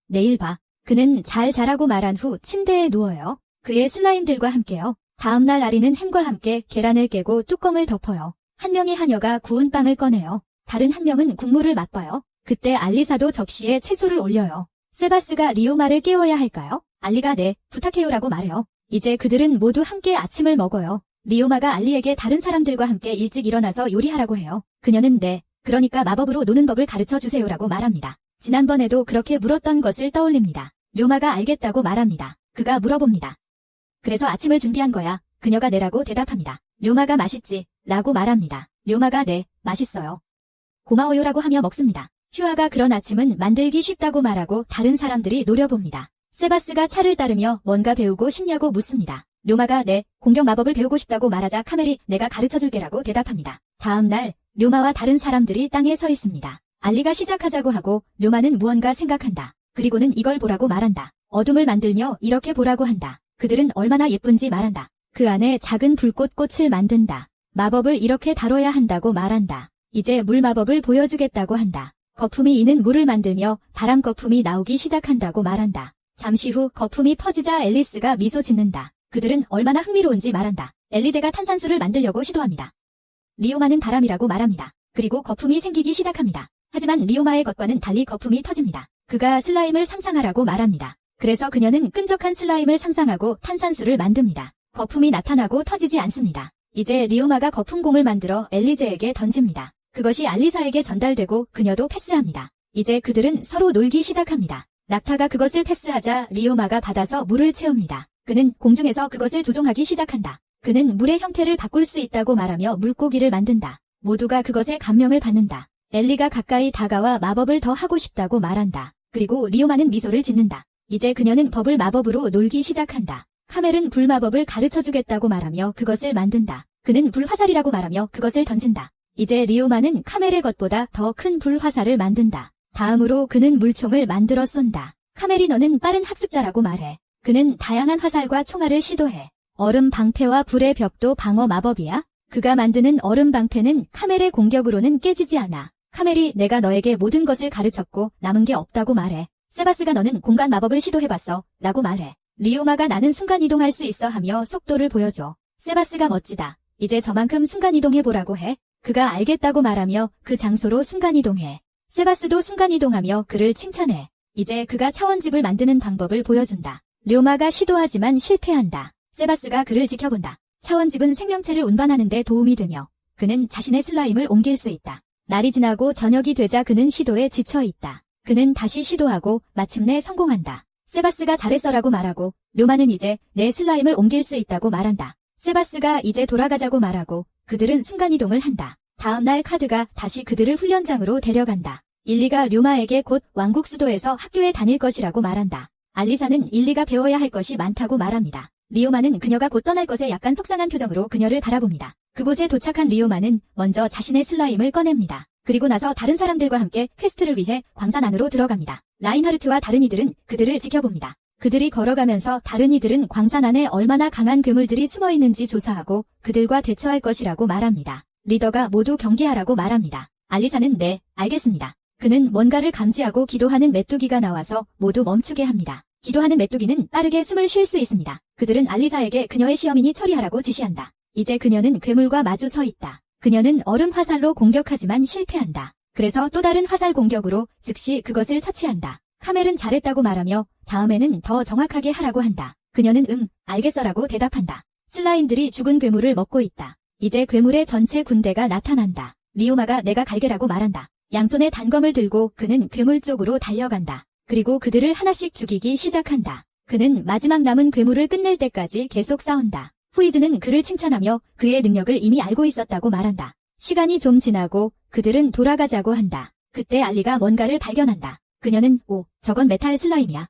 내일 봐. 그는 잘 자라고 말한 후 침대에 누워요. 그의 슬라임들과 함께요. 다음날 알리는 햄과 함께 계란을 깨고 뚜껑을 덮어요. 한 명의 하녀가 구운 빵을 꺼내요. 다른 한 명은 국물을 맛봐요. 그때 알리사도 접시에 채소를 올려요. 세바스가 리오마를 깨워야 할까요? 알리가 네, 부탁해요라고 말해요. 이제 그들은 모두 함께 아침을 먹어요. 리오마가 알리에게 다른 사람들과 함께 일찍 일어나서 요리하라고 해요. 그녀는 네, 그러니까 마법으로 노는 법을 가르쳐 주세요라고 말합니다. 지난번에도 그렇게 물었던 것을 떠올립니다. 리오마가 알겠다고 말합니다. 그가 물어봅니다. 그래서 아침을 준비한 거야. 그녀가 네라고 대답합니다. 리오마가 맛있지? 라고 말합니다. 리오마가 네, 맛있어요. 고마워요라고 하며 먹습니다. 휴아가 그런 아침은 만들기 쉽다고 말하고 다른 사람들이 노려봅니다. 세바스가 차를 따르며 뭔가 배우고 싶냐고 묻습니다. 료마가 네, 공격 마법을 배우고 싶다고 말하자 카멜이 내가 가르쳐줄게라고 대답합니다. 다음 날 료마와 다른 사람들이 땅에 서 있습니다. 알리가 시작하자고 하고 료마는 무언가 생각한다. 그리고는 이걸 보라고 말한다. 어둠을 만들며 이렇게 보라고 한다. 그들은 얼마나 예쁜지 말한다. 그 안에 작은 불꽃꽃을 만든다. 마법을 이렇게 다뤄야 한다고 말한다. 이제 물 마법을 보여주겠다고 한다. 거품이 이는 물을 만들며 바람 거품이 나오기 시작한다고 말한다. 잠시 후 거품이 퍼지자 앨리스가 미소 짓는다. 그들은 얼마나 흥미로운지 말한다. 엘리제가 탄산수를 만들려고 시도합니다. 리오마는 바람이라고 말합니다. 그리고 거품이 생기기 시작합니다. 하지만 리오마의 것과는 달리 거품이 터집니다. 그가 슬라임을 상상하라고 말합니다. 그래서 그녀는 끈적한 슬라임을 상상하고 탄산수를 만듭니다. 거품이 나타나고 터지지 않습니다. 이제 리오마가 거품공을 만들어 엘리제에게 던집니다. 그것이 알리사에게 전달되고 그녀도 패스합니다. 이제 그들은 서로 놀기 시작합니다. 낙타가 그것을 패스하자 리오마가 받아서 물을 채웁니다. 그는 공중에서 그것을 조종하기 시작한다. 그는 물의 형태를 바꿀 수 있다고 말하며 물고기를 만든다. 모두가 그것에 감명을 받는다. 엘리가 가까이 다가와 마법을 더 하고 싶다고 말한다. 그리고 리오마는 미소를 짓는다. 이제 그녀는 버블 마법으로 놀기 시작한다. 카멜은 불 마법을 가르쳐주겠다고 말하며 그것을 만든다. 그는 불화살이라고 말하며 그것을 던진다. 이제 리오마는 카멜의 것보다 더 큰 불화살을 만든다. 다음으로 그는 물총을 만들어 쏜다. 카멜이 너는 빠른 학습자라고 말해. 그는 다양한 화살과 총알을 시도해. 얼음 방패와 불의 벽도 방어 마법이야? 그가 만드는 얼음 방패는 카멜의 공격으로는 깨지지 않아. 카멜이 내가 너에게 모든 것을 가르쳤고 남은 게 없다고 말해. 세바스가 너는 공간 마법을 시도해봤어. 라고 말해. 리오마가 나는 순간이동할 수 있어 하며 속도를 보여줘. 세바스가 멋지다. 이제 저만큼 순간이동해보라고 해. 그가 알겠다고 말하며 그 장소로 순간이동해. 세바스도 순간이동하며 그를 칭찬해. 이제 그가 차원집을 만드는 방법을 보여준다. 료마가 시도하지만 실패한다. 세바스가 그를 지켜본다. 차원집은 생명체를 운반하는 데 도움이 되며 그는 자신의 슬라임을 옮길 수 있다. 날이 지나고 저녁이 되자 그는 시도에 지쳐 있다. 그는 다시 시도하고 마침내 성공한다. 세바스가 잘했어라고 말하고 료마는 이제 내 슬라임을 옮길 수 있다고 말한다. 세바스가 이제 돌아가자고 말하고 그들은 순간이동을 한다. 다음날 카드가 다시 그들을 훈련장으로 데려간다. 일리가 료마에게 곧 왕국 수도에서 학교에 다닐 것이라고 말한다. 알리사는 일리가 배워야 할 것이 많다고 말합니다. 리오마는 그녀가 곧 떠날 것에 약간 속상한 표정으로 그녀를 바라봅니다. 그곳에 도착한 리오마는 먼저 자신의 슬라임을 꺼냅니다. 그리고 나서 다른 사람들과 함께 퀘스트를 위해 광산 안으로 들어갑니다. 라인하르트와 다른 이들은 그들을 지켜봅니다. 그들이 걸어가면서 다른 이들은 광산 안에 얼마나 강한 괴물들이 숨어 있는지 조사하고 그들과 대처할 것이라고 말합니다. 리더가 모두 경계하라고 말합니다. 알리사는 네, 알겠습니다. 그는 뭔가를 감지하고 기도하는 메뚜기가 나와서 모두 멈추게 합니다. 기도하는 메뚜기는 빠르게 숨을 쉴 수 있습니다. 그들은 알리사에게 그녀의 시어민이 처리하라고 지시한다. 이제 그녀는 괴물과 마주 서 있다. 그녀는 얼음 화살로 공격하지만 실패한다. 그래서 또 다른 화살 공격으로 즉시 그것을 처치한다. 카멜은 잘했다고 말하며 다음에는 더 정확하게 하라고 한다. 그녀는 알겠어라고 대답한다. 슬라임들이 죽은 괴물을 먹고 있다. 이제 괴물의 전체 군대가 나타난다. 리오마가 내가 갈게라고 말한다. 양손에 단검을 들고 그는 괴물 쪽으로 달려간다. 그리고 그들을 하나씩 죽이기 시작한다. 그는 마지막 남은 괴물을 끝낼 때까지 계속 싸운다. 후이즈는 그를 칭찬하며 그의 능력을 이미 알고 있었다고 말한다. 시간이 좀 지나고 그들은 돌아가자고 한다. 그때 알리가 뭔가를 발견한다. 그녀는 저건 메탈 슬라임이야.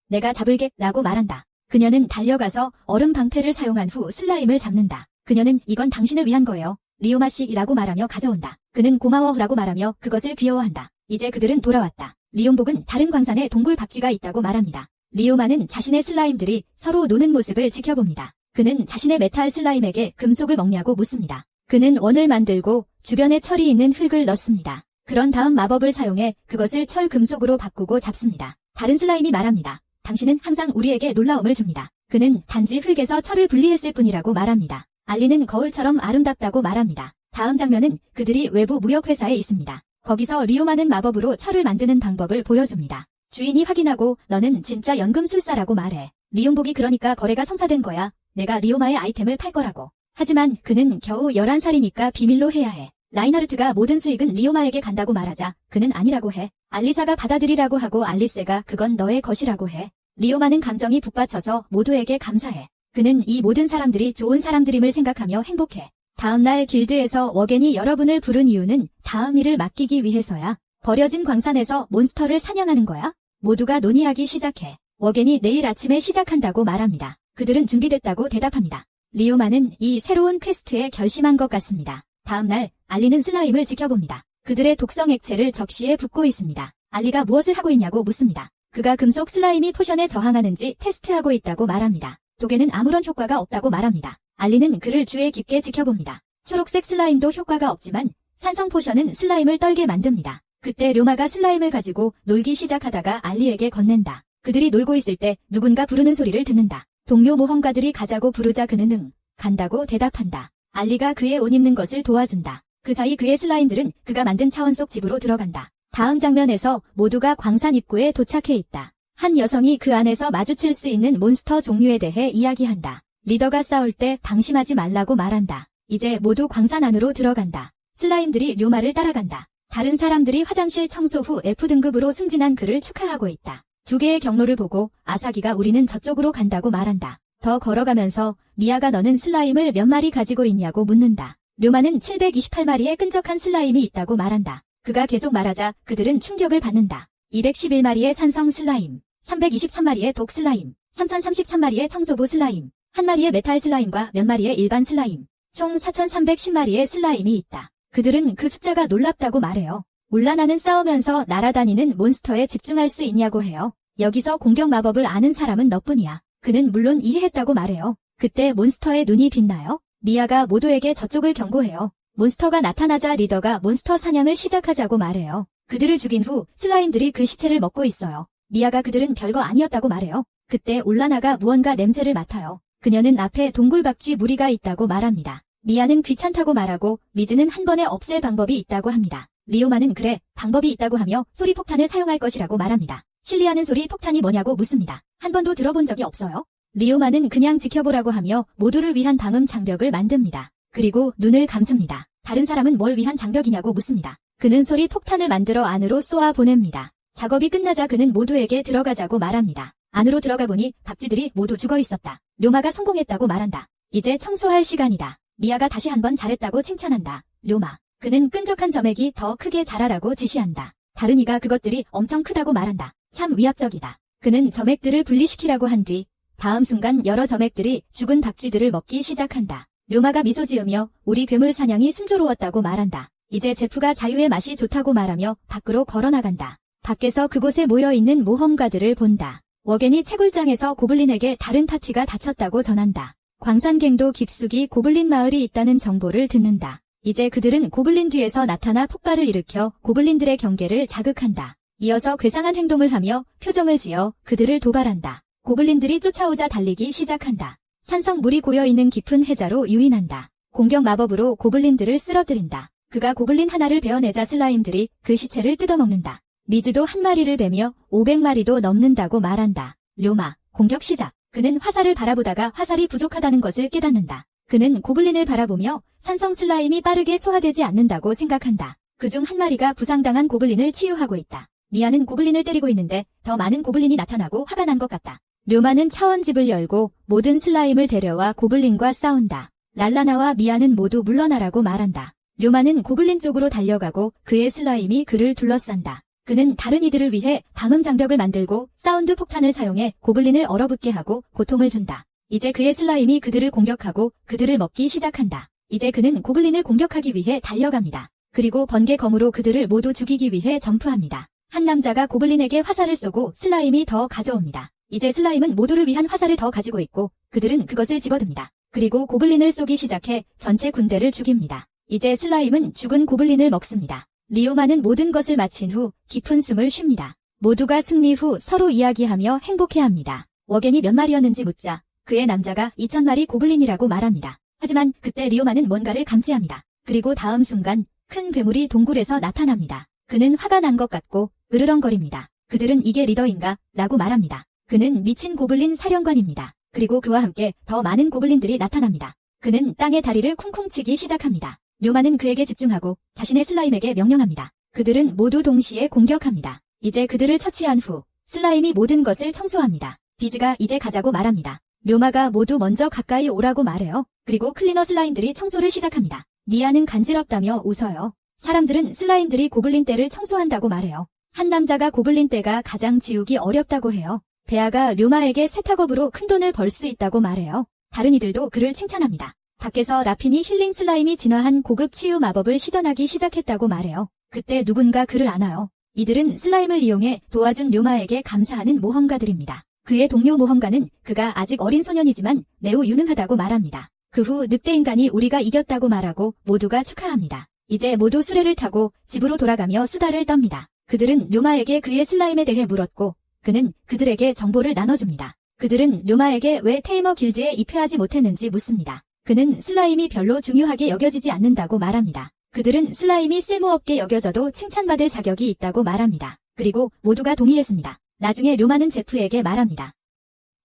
내가 잡을게 라고 말한다. 그녀는 달려가서 얼음 방패를 사용한 후 슬라임을 잡는다. 그녀는 이건 당신을 위한 거예요. 리오마씨라고 말하며 가져온다. 그는 고마워라고 말하며 그것을 귀여워한다. 이제 그들은 돌아왔다. 리용복은 다른 광산에 동굴 박쥐가 있다고 말합니다. 리오마는 자신의 슬라임들이 서로 노는 모습을 지켜봅니다. 그는 자신의 메탈 슬라임에게 금속을 먹냐고 묻습니다. 그는 원을 만들고 주변에 철이 있는 흙을 넣습니다. 그런 다음 마법을 사용해 그것을 철 금속으로 바꾸고 잡습니다. 다른 슬라임이 말합니다. 당신은 항상 우리에게 놀라움을 줍니다. 그는 단지 흙에서 철을 분리했을 뿐이라고 말합니다. 알리는 거울처럼 아름답다고 말합니다. 다음 장면은 그들이 외부 무역회사에 있습니다. 거기서 리오마는 마법으로 철을 만드는 방법을 보여줍니다. 주인이 확인하고 너는 진짜 연금술사라고 말해. 리용복이 그러니까 거래가 성사된 거야. 내가 리오마의 아이템을 팔 거라고. 하지만 그는 겨우 11살이니까 비밀로 해야 해. 라인하르트가 모든 수익은 리오마에게 간다고 말하자 그는 아니라고 해. 알리사가 받아들이라고 하고 알리세가 그건 너의 것이라고 해. 리오마는 감정이 북받쳐서 모두에게 감사해. 그는 이 모든 사람들이 좋은 사람들임을 생각하며 행복해. 다음날 길드에서 워겐이 여러분을 부른 이유는 다음 일을 맡기기 위해서야. 버려진 광산에서 몬스터를 사냥하는 거야? 모두가 논의하기 시작해. 워겐이 내일 아침에 시작한다고 말합니다. 그들은 준비됐다고 대답합니다. 리오마는 이 새로운 퀘스트에 결심한 것 같습니다. 다음날 알리는 슬라임을 지켜봅니다. 그들의 독성 액체를 접시에 붓고 있습니다. 알리가 무엇을 하고 있냐고 묻습니다. 그가 금속 슬라임이 포션에 저항하는지 테스트하고 있다고 말합니다. 독에는 아무런 효과가 없다고 말합니다. 알리는 그를 주의 깊게 지켜봅니다. 초록색 슬라임도 효과가 없지만 산성 포션은 슬라임을 떨게 만듭니다. 그때 료마가 슬라임을 가지고 놀기 시작하다가 알리에게 건넨다. 그들이 놀고 있을 때 누군가 부르는 소리를 듣는다. 동료 모험가들이 가자고 부르자 그는 응, 간다고 대답한다. 알리가 그의 옷 입는 것을 도와준다. 그 사이 그의 슬라임들은 그가 만든 차원 속 집으로 들어간다. 다음 장면에서 모두가 광산 입구에 도착해 있다. 한 여성이 그 안에서 마주칠 수 있는 몬스터 종류에 대해 이야기한다. 리더가 싸울 때 방심하지 말라고 말한다. 이제 모두 광산 안으로 들어간다. 슬라임들이 료마를 따라간다. 다른 사람들이 화장실 청소 후 F등급으로 승진한 그를 축하하고 있다. 두 개의 경로를 보고 아사기가 우리는 저쪽으로 간다고 말한다. 더 걸어가면서 미아가 너는 슬라임을 몇 마리 가지고 있냐고 묻는다. 료마는 728마리의 끈적한 슬라임이 있다고 말한다. 그가 계속 말하자 그들은 충격을 받는다. 211마리의 산성 슬라임, 323마리의 독 슬라임, 3033마리의 청소부 슬라임, 한 마리의 메탈 슬라임과 몇 마리의 일반 슬라임, 총 4310마리의 슬라임이 있다. 그들은 그 숫자가 놀랍다고 말해요. 울라나는 싸우면서 날아다니는 몬스터에 집중할 수 있냐고 해요. 여기서 공격 마법을 아는 사람은 너뿐이야. 그는 물론 이해했다고 말해요. 그때 몬스터의 눈이 빛나요. 미아가 모두에게 저쪽을 경고해요. 몬스터가 나타나자 리더가 몬스터 사냥을 시작하자고 말해요. 그들을 죽인 후 슬라임들이 그 시체를 먹고 있어요. 미아가 그들은 별거 아니었다고 말해요. 그때 올라나가 무언가 냄새를 맡아요. 그녀는 앞에 동굴박쥐 무리가 있다고 말합니다. 미아는 귀찮다고 말하고 미즈는 한 번에 없앨 방법이 있다고 합니다. 리오마는 그래, 방법이 있다고 하며 소리 폭탄을 사용할 것이라고 말합니다. 실리하는 소리 폭탄이 뭐냐고 묻습니다. 한 번도 들어본 적이 없어요? 리오마는 그냥 지켜보라고 하며 모두를 위한 방음 장벽을 만듭니다. 그리고 눈을 감습니다. 다른 사람은 뭘 위한 장벽이냐고 묻습니다. 그는 소리 폭탄을 만들어 안으로 쏘아 보냅니다. 작업이 끝나자 그는 모두에게 들어가자고 말합니다. 안으로 들어가 보니 박쥐들이 모두 죽어 있었다. 료마가 성공했다고 말한다. 이제 청소할 시간이다. 미아가 다시 한번 잘했다고 칭찬한다. 료마. 그는 끈적한 점액이 더 크게 자라라고 지시한다. 다른 이가 그것들이 엄청 크다고 말한다. 참 위압적이다. 그는 점액들을 분리시키라고 한 뒤 다음 순간 여러 점액들이 죽은 박쥐들을 먹기 시작한다. 료마가 미소 지으며 우리 괴물 사냥이 순조로웠다고 말한다. 이제 제프가 자유의 맛이 좋다고 말하며 밖으로 걸어나간다. 밖에서 그곳에 모여있는 모험가들을 본다. 워겐이 채굴장에서 고블린에게 다른 파티가 다쳤다고 전한다. 광산갱도 깊숙이 고블린 마을이 있다는 정보를 듣는다. 이제 그들은 고블린 뒤에서 나타나 폭발을 일으켜 고블린들의 경계를 자극한다. 이어서 괴상한 행동을 하며 표정을 지어 그들을 도발한다. 고블린들이 쫓아오자 달리기 시작한다. 산성물이 고여있는 깊은 해자로 유인한다. 공격 마법으로 고블린들을 쓰러뜨린다. 그가 고블린 하나를 베어내자 슬라임들이 그 시체를 뜯어먹는다. 미즈도 한 마리를 베며 500마리도 넘는다고 말한다. 료마, 공격 시작. 그는 화살을 바라보다가 화살이 부족하다는 것을 깨닫는다. 그는 고블린을 바라보며 산성 슬라임이 빠르게 소화되지 않는다고 생각한다. 그중 한 마리가 부상당한 고블린을 치유하고 있다. 미아는 고블린을 때리고 있는데 더 많은 고블린이 나타나고 화가 난 것 같다. 료마는 차원집을 열고 모든 슬라임을 데려와 고블린과 싸운다. 랄라나와 미아는 모두 물러나라고 말한다. 료마는 고블린 쪽으로 달려가고 그의 슬라임이 그를 둘러싼다. 그는 다른 이들을 위해 방음 장벽을 만들고 사운드 폭탄을 사용해 고블린을 얼어붙게 하고 고통을 준다. 이제 그의 슬라임이 그들을 공격하고 그들을 먹기 시작한다. 이제 그는 고블린을 공격하기 위해 달려갑니다. 그리고 번개 검으로 그들을 모두 죽이기 위해 점프합니다. 한 남자가 고블린에게 화살을 쏘고 슬라임이 더 가져옵니다. 이제 슬라임은 모두를 위한 화살을 더 가지고 있고 그들은 그것을 집어듭니다. 그리고 고블린을 쏘기 시작해 전체 군대를 죽입니다. 이제 슬라임은 죽은 고블린을 먹습니다. 리오마는 모든 것을 마친 후 깊은 숨을 쉽니다. 모두가 승리 후 서로 이야기하며 행복해합니다. 워겐이 몇 마리였는지 묻자 그의 남자가 2000마리 고블린이라고 말합니다. 하지만 그때 리오마는 뭔가를 감지합니다. 그리고 다음 순간 큰 괴물이 동굴에서 나타납니다. 그는 화가 난 것 같고 으르렁거립니다. 그들은 이게 리더인가? 라고 말합니다. 그는 미친 고블린 사령관입니다. 그리고 그와 함께 더 많은 고블린들이 나타납니다. 그는 땅에 다리를 쿵쿵 치기 시작합니다. 료마는 그에게 집중하고 자신의 슬라임에게 명령합니다. 그들은 모두 동시에 공격합니다. 이제 그들을 처치한 후 슬라임이 모든 것을 청소합니다. 비즈가 이제 가자고 말합니다. 료마가 모두 먼저 가까이 오라고 말해요. 그리고 클리너 슬라임들이 청소를 시작합니다. 니아는 간지럽다며 웃어요. 사람들은 슬라임들이 고블린 떼를 청소한다고 말해요. 한 남자가 고블린 떼가 가장 지우기 어렵다고 해요. 베아가 료마에게 세탁업으로 큰돈을 벌 수 있다고 말해요. 다른 이들도 그를 칭찬합니다. 밖에서 라핀이 힐링 슬라임이 진화한 고급 치유 마법을 시전하기 시작했다고 말해요. 그때 누군가 그를 안아요. 이들은 슬라임을 이용해 도와준 료마에게 감사하는 모험가들입니다. 그의 동료 모험가는 그가 아직 어린 소년이지만 매우 유능하다고 말합니다. 그 후 늑대인간이 우리가 이겼다고 말하고 모두가 축하합니다. 이제 모두 수레를 타고 집으로 돌아가며 수다를 떱니다. 그들은 료마에게 그의 슬라임에 대해 물었고 그는 그들에게 정보를 나눠줍니다. 그들은 료마에게 왜 테이머 길드에 입회하지 못했는지 묻습니다. 그는 슬라임이 별로 중요하게 여겨지지 않는다고 말합니다. 그들은 슬라임이 쓸모없게 여겨져도 칭찬받을 자격이 있다고 말합니다. 그리고 모두가 동의했습니다. 나중에 료마는 제프에게 말합니다.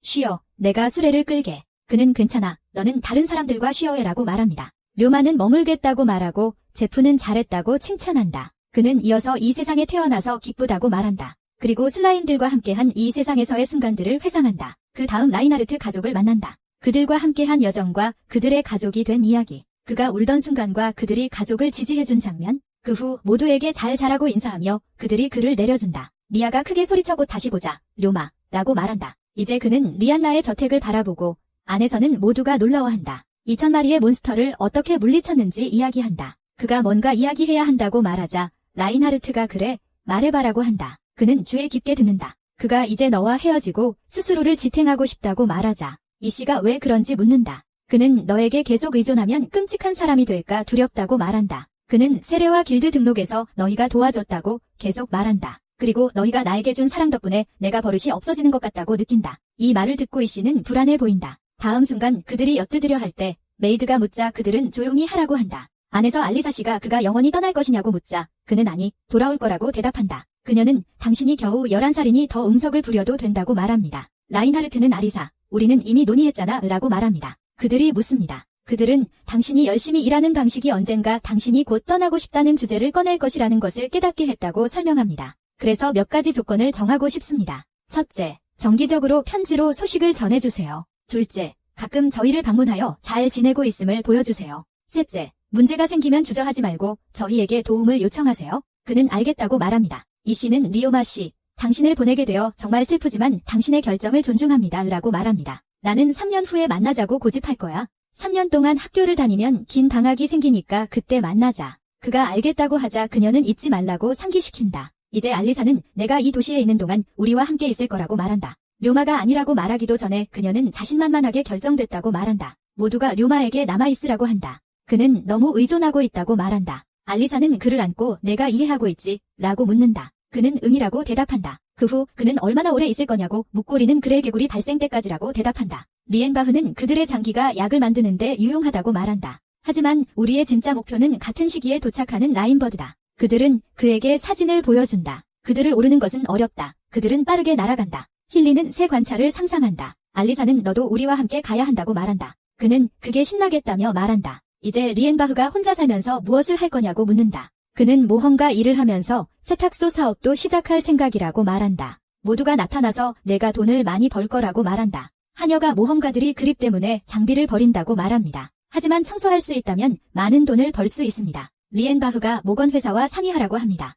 쉬어, 내가 수레를 끌게. 그는 괜찮아, 너는 다른 사람들과 쉬어해라고 말합니다. 료마는 머물겠다고 말하고 제프는 잘했다고 칭찬한다. 그는 이어서 이 세상에 태어나서 기쁘다고 말한다. 그리고 슬라임들과 함께한 이 세상에서의 순간들을 회상한다. 그 다음 라인하르트 가족을 만난다. 그들과 함께한 여정과 그들의 가족이 된 이야기. 그가 울던 순간과 그들이 가족을 지지해준 장면. 그 후 모두에게 잘 자라고 인사하며 그들이 그를 내려준다. 미아가 크게 소리쳐 곧 다시 보자, 료마, 라고 말한다. 이제 그는 리안나의 저택을 바라보고 안에서는 모두가 놀라워한다. 2000마리의 몬스터를 어떻게 물리쳤는지 이야기한다. 그가 뭔가 이야기해야 한다고 말하자 라인하르트가 그래, 말해봐라고 한다. 그는 주에 깊게 듣는다. 그가 이제 너와 헤어지고 스스로를 지탱하고 싶다고 말하자 이씨가 왜 그런지 묻는다. 그는 너에게 계속 의존하면 끔찍한 사람이 될까 두렵다고 말한다. 그는 세례와 길드 등록에서 너희가 도와줬다고 계속 말한다. 그리고 너희가 나에게 준 사랑 덕분에 내가 버릇이 없어지는 것 같다고 느낀다. 이 말을 듣고 이씨는 불안해 보인다. 다음 순간 그들이 엿드으려 할 때 메이드가 묻자 그들은 조용히 하라고 한다. 안에서 알리사 씨가 그가 영원히 떠날 것이냐고 묻자 그는 아니, 돌아올 거라고 대답한다. 그녀는 당신이 겨우 11살이니 더 응석을 부려도 된다고 말합니다. 라인하르트는 아리사, 우리는 이미 논의했잖아 라고 말합니다. 그들이 묻습니다. 그들은 당신이 열심히 일하는 방식이 언젠가 당신이 곧 떠나고 싶다는 주제를 꺼낼 것이라는 것을 깨닫게 했다고 설명합니다. 그래서 몇 가지 조건을 정하고 싶습니다. 첫째, 정기적으로 편지로 소식을 전해주세요. 둘째, 가끔 저희를 방문하여 잘 지내고 있음을 보여주세요. 셋째, 문제가 생기면 주저하지 말고 저희에게 도움을 요청하세요. 그는 알겠다고 말합니다. 이 씨는 리오마 씨, 당신을 보내게 되어 정말 슬프지만 당신의 결정을 존중합니다. 라고 말합니다. 나는 3년 후에 만나자고 고집할 거야. 3년 동안 학교를 다니면 긴 방학이 생기니까 그때 만나자. 그가 알겠다고 하자 그녀는 잊지 말라고 상기시킨다. 이제 알리사는 내가 이 도시에 있는 동안 우리와 함께 있을 거라고 말한다. 료마가 아니라고 말하기도 전에 그녀는 자신만만하게 결정됐다고 말한다. 모두가 료마에게 남아있으라고 한다. 그는 너무 의존하고 있다고 말한다. 알리사는 그를 안고 내가 이해하고 있지? 라고 묻는다. 그는 응이라고 대답한다. 그 후 그는 얼마나 오래 있을 거냐고 묻고 리는 그의 개구리 발생 때까지라고 대답한다. 리엔바흐는 그들의 장기가 약을 만드는데 유용하다고 말한다. 하지만 우리의 진짜 목표는 같은 시기에 도착하는 라인버드다. 그들은 그에게 사진을 보여준다. 그들을 오르는 것은 어렵다. 그들은 빠르게 날아간다. 힐리는 새 관찰을 상상한다. 알리사는 너도 우리와 함께 가야 한다고 말한다. 그는 그게 신나겠다며 말한다. 이제 리엔바흐가 혼자 살면서 무엇을 할 거냐고 묻는다. 그는 모험가 일을 하면서 세탁소 사업도 시작할 생각이라고 말한다. 모두가 나타나서 내가 돈을 많이 벌 거라고 말한다. 하녀가 모험가들이 그립 때문에 장비를 버린다고 말합니다. 하지만 청소할 수 있다면 많은 돈을 벌 수 있습니다. 리엔바흐가 모건회사와 상의하라고 합니다.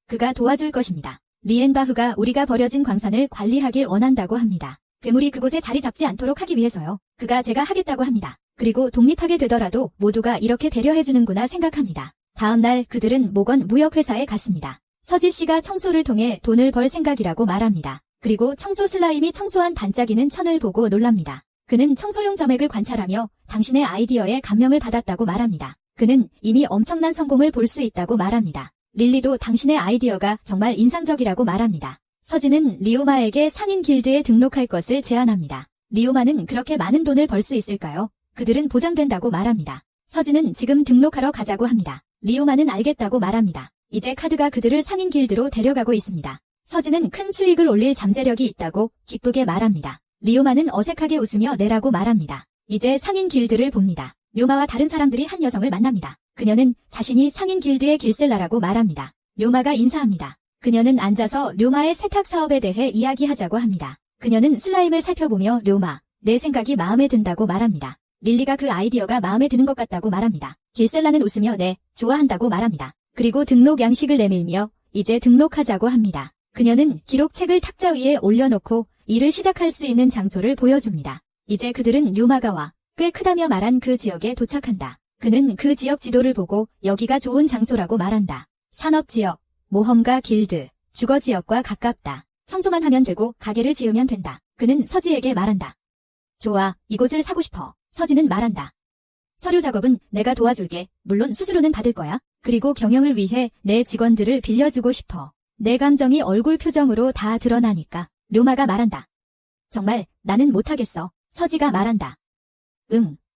그가 도와줄 것입니다. 리엔바흐가 우리가 버려진 광산을 관리하길 원한다고 합니다. 괴물이 그곳에 자리 잡지 않도록 하기 위해서요. 그가 제가 하겠다고 합니다. 그리고 독립하게 되더라도 모두가 이렇게 배려해주는구나 생각합니다. 다음날 그들은 모건 무역회사에 갔습니다. 서지 씨가 청소를 통해 돈을 벌 생각이라고 말합니다. 그리고 청소 슬라임이 청소한 반짝이는 천을 보고 놀랍니다. 그는 청소용 점액을 관찰하며 당신의 아이디어에 감명을 받았다고 말합니다. 그는 이미 엄청난 성공을 볼 수 있다고 말합니다. 릴리도 당신의 아이디어가 정말 인상적이라고 말합니다. 서지는 리오마에게 상인 길드에 등록할 것을 제안합니다. 리오마는 그렇게 많은 돈을 벌 수 있을까요? 그들은 보장된다고 말합니다. 서지는 지금 등록하러 가자고 합니다. 리오마는 알겠다고 말합니다. 이제 카드가 그들을 상인 길드로 데려가고 있습니다. 서지는 큰 수익을 올릴 잠재력이 있다고 기쁘게 말합니다. 리오마는 어색하게 웃으며 내라고 말합니다. 이제 상인 길드를 봅니다. 료마와 다른 사람들이 한 여성을 만납니다. 그녀는 자신이 상인 길드의 길셀라라고 말합니다. 료마가 인사합니다. 그녀는 앉아서 료마의 세탁 사업에 대해 이야기하자고 합니다. 그녀는 슬라임을 살펴보며 료마, 내 생각이 마음에 든다고 말합니다. 릴리가 그 아이디어가 마음에 드는 것 같다고 말합니다. 길셀라는 웃으며 네, 좋아한다고 말합니다. 그리고 등록 양식을 내밀며 이제 등록하자고 합니다. 그녀는 기록책을 탁자 위에 올려놓고 일을 시작할 수 있는 장소를 보여줍니다. 이제 그들은 료마가 꽤 크다며 말한 그 지역에 도착한다. 그는 그 지역 지도를 보고 여기가 좋은 장소라고 말한다. 산업지역, 모험가 길드, 주거지역과 가깝다. 청소만 하면 되고 가게를 지으면 된다. 그는 서지에게 말한다. 좋아, 이곳을 사고 싶어. 서지는 말한다. 서류 작업은 내가 도와줄게. 물론 수수료는 받을 거야. 그리고 경영을 위해 내 직원들을 빌려주고 싶어. 내 감정이 얼굴 표정으로 다 드러나니까. 료마가 말한다. 정말 나는 못하겠어. 서지가 말한다.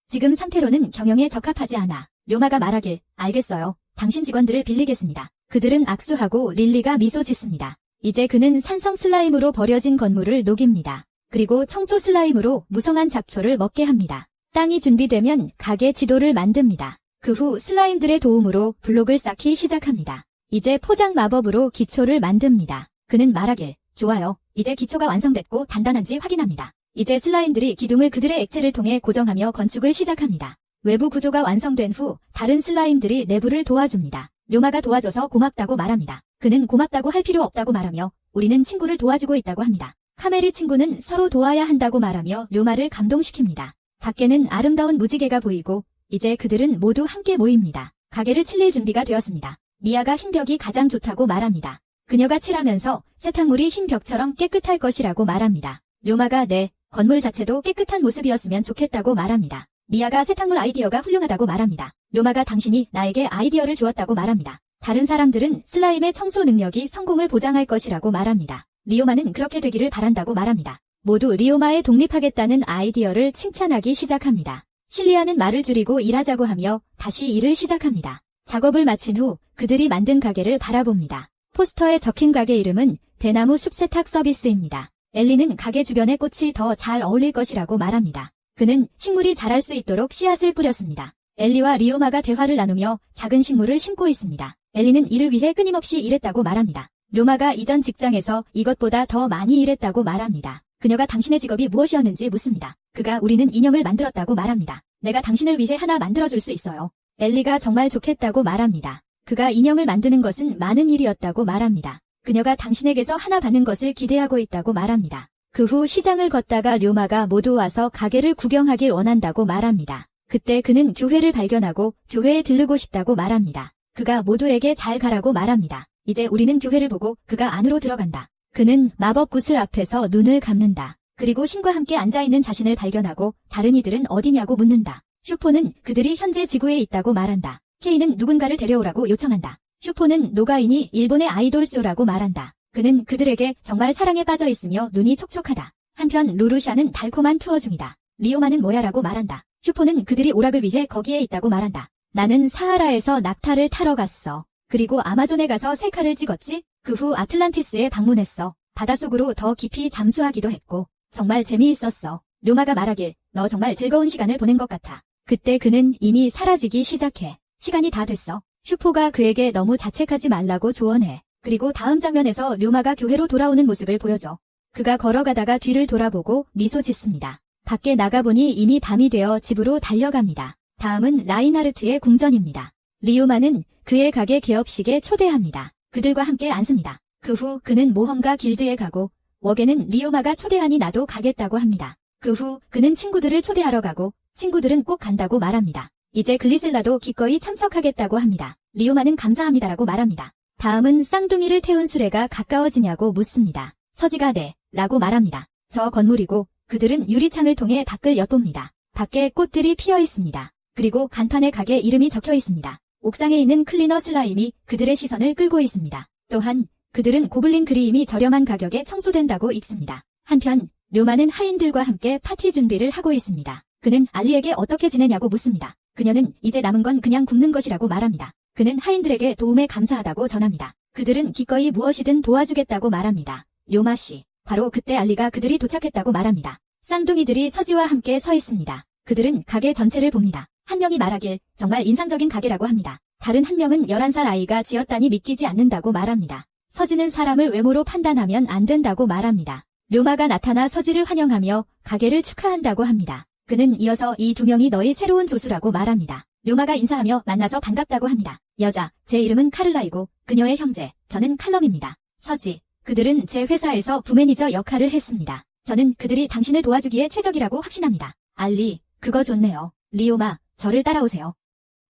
지금 상태로는 경영에 적합하지 않아. 료마가 말하길, 알겠어요. 당신 직원들을 빌리겠습니다. 그들은 악수하고 릴리가 미소 짓습니다. 이제 그는 산성 슬라임으로 버려진 건물을 녹입니다. 그리고 청소 슬라임으로 무성한 잡초를 먹게 합니다. 땅이 준비되면 가게 지도를 만듭니다. 그 후 슬라임들의 도움으로 블록을 쌓기 시작합니다. 이제 포장 마법으로 기초를 만듭니다. 그는 말하길, 좋아요. 이제 기초가 완성됐고 단단한지 확인합니다. 이제 슬라임들이 기둥을 그들의 액체를 통해 고정하며 건축을 시작합니다. 외부 구조가 완성된 후 다른 슬라임들이 내부를 도와줍니다. 료마가 도와줘서 고맙다고 말합니다. 그는 고맙다고 할 필요 없다고 말하며 우리는 친구를 도와주고 있다고 합니다. 카멜이 친구는 서로 도와야 한다고 말하며 료마를 감동시킵니다. 밖에는 아름다운 무지개가 보이고 이제 그들은 모두 함께 모입니다. 가게를 칠릴 준비가 되었습니다. 미아가 흰 벽이 가장 좋다고 말합니다. 그녀가 칠하면서 세탁물이 흰 벽처럼 깨끗할 것이라고 말합니다. 료마가 네, 건물 자체도 깨끗한 모습이었으면 좋겠다고 말합니다. 미아가 세탁물 아이디어가 훌륭하다고 말합니다. 료마가 당신이 나에게 아이디어를 주었다고 말합니다. 다른 사람들은 슬라임의 청소 능력이 성공을 보장할 것이라고 말합니다. 리오마는 그렇게 되기를 바란다고 말합니다. 모두 리오마에 독립하겠다는 아이디어를 칭찬하기 시작합니다. 실리아는 말을 줄이고 일하자고 하며 다시 일을 시작합니다. 작업을 마친 후 그들이 만든 가게를 바라봅니다. 포스터에 적힌 가게 이름은 대나무 숲세탁 서비스입니다. 엘리는 가게 주변의 꽃이 더 잘 어울릴 것이라고 말합니다. 그는 식물이 자랄 수 있도록 씨앗을 뿌렸습니다. 엘리와 리오마가 대화를 나누며 작은 식물을 심고 있습니다. 엘리는 이를 위해 끊임없이 일했다고 말합니다. 료마가 이전 직장에서 이것보다 더 많이 일했다고 말합니다. 그녀가 당신의 직업이 무엇이었는지 묻습니다. 그가 우리는 인형을 만들었다고 말합니다. 내가 당신을 위해 하나 만들어줄 수 있어요. 엘리가 정말 좋겠다고 말합니다. 그가 인형을 만드는 것은 많은 일이었다고 말합니다. 그녀가 당신에게서 하나 받는 것을 기대하고 있다고 말합니다. 그 후 시장을 걷다가 료마가 모두 와서 가게를 구경하길 원한다고 말합니다. 그때 그는 교회를 발견하고 교회에 들르고 싶다고 말합니다. 그가 모두에게 잘 가라고 말합니다. 이제 우리는 교회를 보고 그가 안으로 들어간다. 그는 마법 구슬 앞에서 눈을 감는다. 그리고 신과 함께 앉아있는 자신을 발견하고 다른 이들은 어디냐고 묻는다. 슈포는 그들이 현재 지구에 있다고 말한다. 케이는 누군가를 데려오라고 요청한다. 슈포는 노가인이 일본의 아이돌쇼라고 말한다. 그는 그들에게 정말 사랑에 빠져 있으며 눈이 촉촉하다. 한편 루루샤는 달콤한 투어 중이다. 리오마는 뭐야라고 말한다. 슈포는 그들이 오락을 위해 거기에 있다고 말한다. 나는 사하라에서 낙타를 타러 갔어. 그리고 아마존에 가서 셀카를 찍었지. 그 후 아틀란티스에 방문했어. 바닷속으로 더 깊이 잠수하기도 했고 정말 재미있었어. 료마가 말하길 너 정말 즐거운 시간을 보낸 것 같아. 그때 그는 이미 사라지기 시작해. 시간이 다 됐어. 슈포가 그에게 너무 자책하지 말라고 조언해. 그리고 다음 장면에서 료마가 교회로 돌아오는 모습을 보여줘. 그가 걸어가다가 뒤를 돌아보고 미소 짓습니다. 밖에 나가보니 이미 밤이 되어 집으로 달려갑니다. 다음은 라인하르트의 궁전입니다. 리오마는 그의 가게 개업식에 초대합니다. 그들과 함께 앉습니다. 그 후 그는 모험가 길드에 가고 웍에는 리오마가 초대하니 나도 가겠다고 합니다. 그 후 그는 친구들을 초대하러 가고 친구들은 꼭 간다고 말합니다. 이제 글리셀라도 기꺼이 참석하겠다고 합니다. 리오마는 감사합니다라고 말합니다. 다음은 쌍둥이를 태운 수레가 가까워지냐고 묻습니다. 서지가 네, 라고 말합니다. 저 건물이고 그들은 유리창을 통해 밖을 엿봅니다. 밖에 꽃들이 피어 있습니다. 그리고 간판에 가게 이름이 적혀 있습니다. 옥상에 있는 클리너 슬라임이 그들의 시선을 끌고 있습니다. 또한 그들은 고블린 그림이 저렴한 가격에 청소된다고 읽습니다. 한편 료마는 하인들과 함께 파티 준비를 하고 있습니다. 그는 알리에게 어떻게 지내냐고 묻습니다. 그녀는 이제 남은 건 그냥 굶는 것이라고 말합니다. 그는 하인들에게 도움에 감사하다고 전합니다. 그들은 기꺼이 무엇이든 도와주겠다고 말합니다. 료마 씨. 바로 그때 알리가 그들이 도착했다고 말합니다. 쌍둥이들이 서지와 함께 서 있습니다. 그들은 가게 전체를 봅니다. 한 명이 말하길 정말 인상적인 가게라고 합니다. 다른 한 명은 11살 아이가 지었다니 믿기지 않는다고 말합니다. 서지는 사람을 외모로 판단하면 안 된다고 말합니다. 료마가 나타나 서지를 환영하며 가게를 축하한다고 합니다. 그는 이어서 이 두 명이 너희 새로운 조수라고 말합니다. 료마가 인사하며 만나서 반갑다고 합니다. 여자, 제 이름은 카를라이고 그녀의 형제, 저는 칼럼입니다. 서지, 그들은 제 회사에서 부매니저 역할을 했습니다. 저는 그들이 당신을 도와주기에 최적이라고 확신합니다. 알리, 그거 좋네요. 리오마, 저를 따라오세요.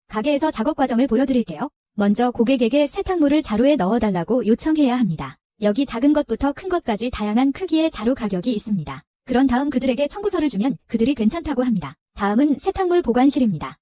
가게에서 작업 과정을 보여드릴게요. 먼저 고객에게 세탁물을 자루에 넣어달라고 요청해야 합니다. 여기 작은 것부터 큰 것까지 다양한 크기의 자루 가격이 있습니다. 그런 다음 그들에게 청구서를 주면 그들이 괜찮다고 합니다. 다음은 세탁물 보관실입니다.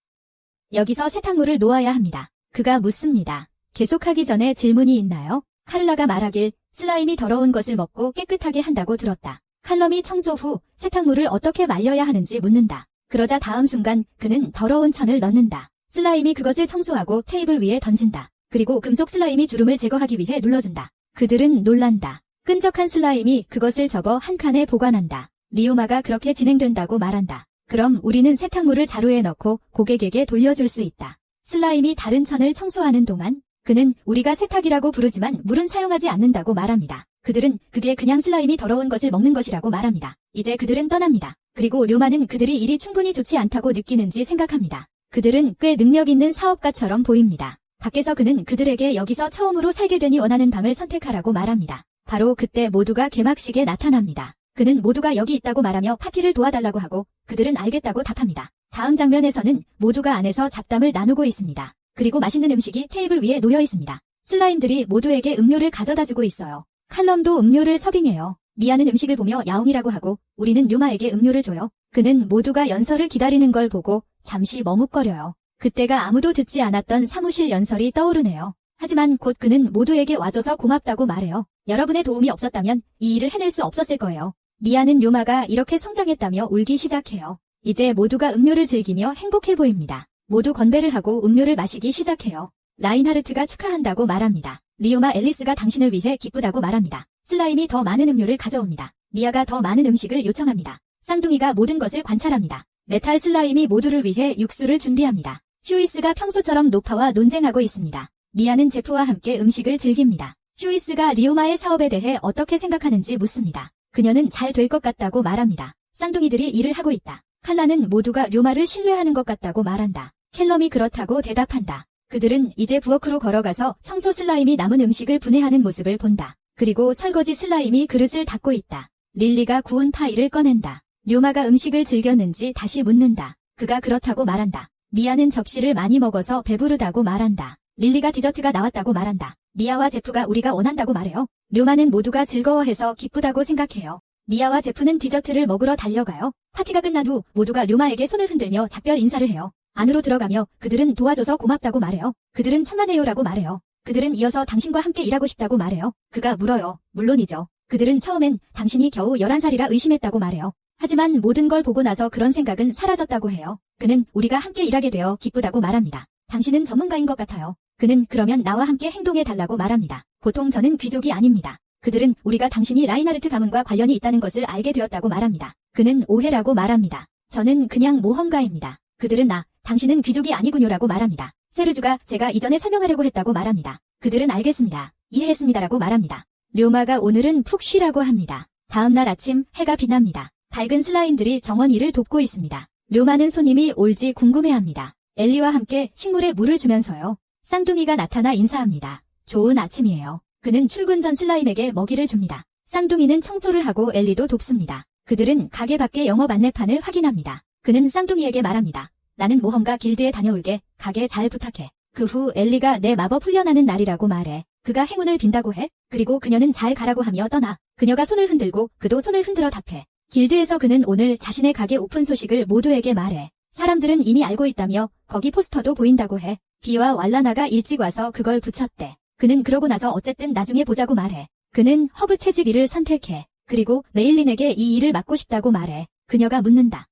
여기서 세탁물을 놓아야 합니다. 그가 묻습니다. 계속하기 전에 질문이 있나요? 카를라가 말하길 슬라임이 더러운 것을 먹고 깨끗하게 한다고 들었다. 칼럼이 청소 후 세탁물을 어떻게 말려야 하는지 묻는다. 그러자 다음 순간 그는 더러운 천을 넣는다. 슬라임이 그것을 청소하고 테이블 위에 던진다. 그리고 금속 슬라임이 주름을 제거하기 위해 눌러준다. 그들은 놀란다. 끈적한 슬라임이 그것을 접어 한 칸에 보관한다. 리오마가 그렇게 진행된다고 말한다. 그럼 우리는 세탁물을 자루에 넣고 고객에게 돌려줄 수 있다. 슬라임이 다른 천을 청소하는 동안 그는 우리가 세탁이라고 부르지만 물은 사용하지 않는다고 말합니다. 그들은 그게 그냥 슬라임이 더러운 것을 먹는 것이라고 말합니다. 이제 그들은 떠납니다. 그리고 료마는 그들이 일이 충분히 좋지 않다고 느끼는지 생각합니다. 그들은 꽤 능력 있는 사업가처럼 보입니다. 밖에서 그는 그들에게 여기서 처음으로 살게 되니 원하는 방을 선택하라고 말합니다. 바로 그때 모두가 개막식에 나타납니다. 그는 모두가 여기 있다고 말하며 파티를 도와달라고 하고 그들은 알겠다고 답합니다. 다음 장면에서는 모두가 안에서 잡담을 나누고 있습니다. 그리고 맛있는 음식이 테이블 위에 놓여 있습니다. 슬라임들이 모두에게 음료를 가져다주고 있어요. 칼럼도 음료를 서빙해요. 미아는 음식을 보며 야옹이라고 하고 우리는 료마에게 음료를 줘요. 그는 모두가 연설을 기다리는 걸 보고 잠시 머뭇거려요. 그때가 아무도 듣지 않았던 사무실 연설이 떠오르네요. 하지만 곧 그는 모두에게 와줘서 고맙다고 말해요. 여러분의 도움이 없었다면 이 일을 해낼 수 없었을 거예요. 미아는 료마가 이렇게 성장했다며 울기 시작해요. 이제 모두가 음료를 즐기며 행복해 보입니다. 모두 건배를 하고 음료를 마시기 시작해요. 라인하르트가 축하한다고 말합니다. 리오마 앨리스가 당신을 위해 기쁘다고 말합니다. 슬라임이 더 많은 음료를 가져옵니다. 미아가 더 많은 음식을 요청합니다. 쌍둥이가 모든 것을 관찰합니다. 메탈 슬라임이 모두를 위해 육수를 준비합니다. 휴이스가 평소처럼 노파와 논쟁하고 있습니다. 미아는 제프와 함께 음식을 즐깁니다. 휴이스가 리오마의 사업에 대해 어떻게 생각하는지 묻습니다. 그녀는 잘 될 것 같다고 말합니다. 쌍둥이들이 일을 하고 있다. 칼라는 모두가 료마를 신뢰하는 것 같다고 말한다. 켈럼이 그렇다고 대답한다. 그들은 이제 부엌으로 걸어가서 청소 슬라임이 남은 음식을 분해하는 모습을 본다. 그리고 설거지 슬라임이 그릇을 닦고 있다. 릴리가 구운 파이를 꺼낸다. 료마가 음식을 즐겼는지 다시 묻는다. 그가 그렇다고 말한다. 미아는 접시를 많이 먹어서 배부르다고 말한다. 릴리가 디저트가 나왔다고 말한다. 미아와 제프가 우리가 원한다고 말해요. 료마는 모두가 즐거워해서 기쁘다고 생각해요. 미아와 제프는 디저트를 먹으러 달려가요. 파티가 끝난 후 모두가 료마에게 손을 흔들며 작별 인사를 해요. 안으로 들어가며 그들은 도와줘서 고맙다고 말해요. 그들은 천만에요라고 말해요. 그들은 이어서 당신과 함께 일하고 싶다고 말해요. 그가 물어요. 물론이죠. 그들은 처음엔 당신이 겨우 11살이라 의심했다고 말해요. 하지만 모든 걸 보고 나서 그런 생각은 사라졌다고 해요. 그는 우리가 함께 일하게 되어 기쁘다고 말합니다. 당신은 전문가인 것 같아요. 그는 그러면 나와 함께 행동해 달라고 말합니다. 보통 저는 귀족이 아닙니다. 그들은 우리가 당신이 라인하르트 가문과 관련이 있다는 것을 알게 되었다고 말합니다. 그는 오해라고 말합니다. 저는 그냥 모험가입니다. 그들은 당신은 귀족이 아니군요라고 말합니다. 세르주가 제가 이전에 설명하려고 했다고 말합니다. 그들은 알겠습니다. 이해했습니다라고 말합니다. 료마가 오늘은 푹 쉬라고 합니다. 다음날 아침 해가 빛납니다. 밝은 슬라임들이 정원 일을 돕고 있습니다. 료마는 손님이 올지 궁금해합니다. 엘리와 함께 식물에 물을 주면서요. 쌍둥이가 나타나 인사합니다. 좋은 아침이에요. 그는 출근 전 슬라임에게 먹이를 줍니다. 쌍둥이는 청소를 하고 엘리도 돕습니다. 그들은 가게 밖의 영업 안내판을 확인합니다. 그는 쌍둥이에게 말합니다. 나는 모험가 길드에 다녀올게. 가게 잘 부탁해. 그 후 엘리가 내 마법 훈련하는 날이라고 말해. 그가 행운을 빈다고 해. 그리고 그녀는 잘 가라고 하며 떠나. 그녀가 손을 흔들고 그도 손을 흔들어 답해. 길드에서 그는 오늘 자신의 가게 오픈 소식을 모두에게 말해. 사람들은 이미 알고 있다며 거기 포스터도 보인다고 해. 비와 왈라나가 일찍 와서 그걸 붙였대. 그는 그러고 나서 어쨌든 나중에 보자고 말해. 그는 허브 채집 일을 선택해. 그리고 메일린에게 이 일을 맡고 싶다고 말해. 그녀가 묻는다.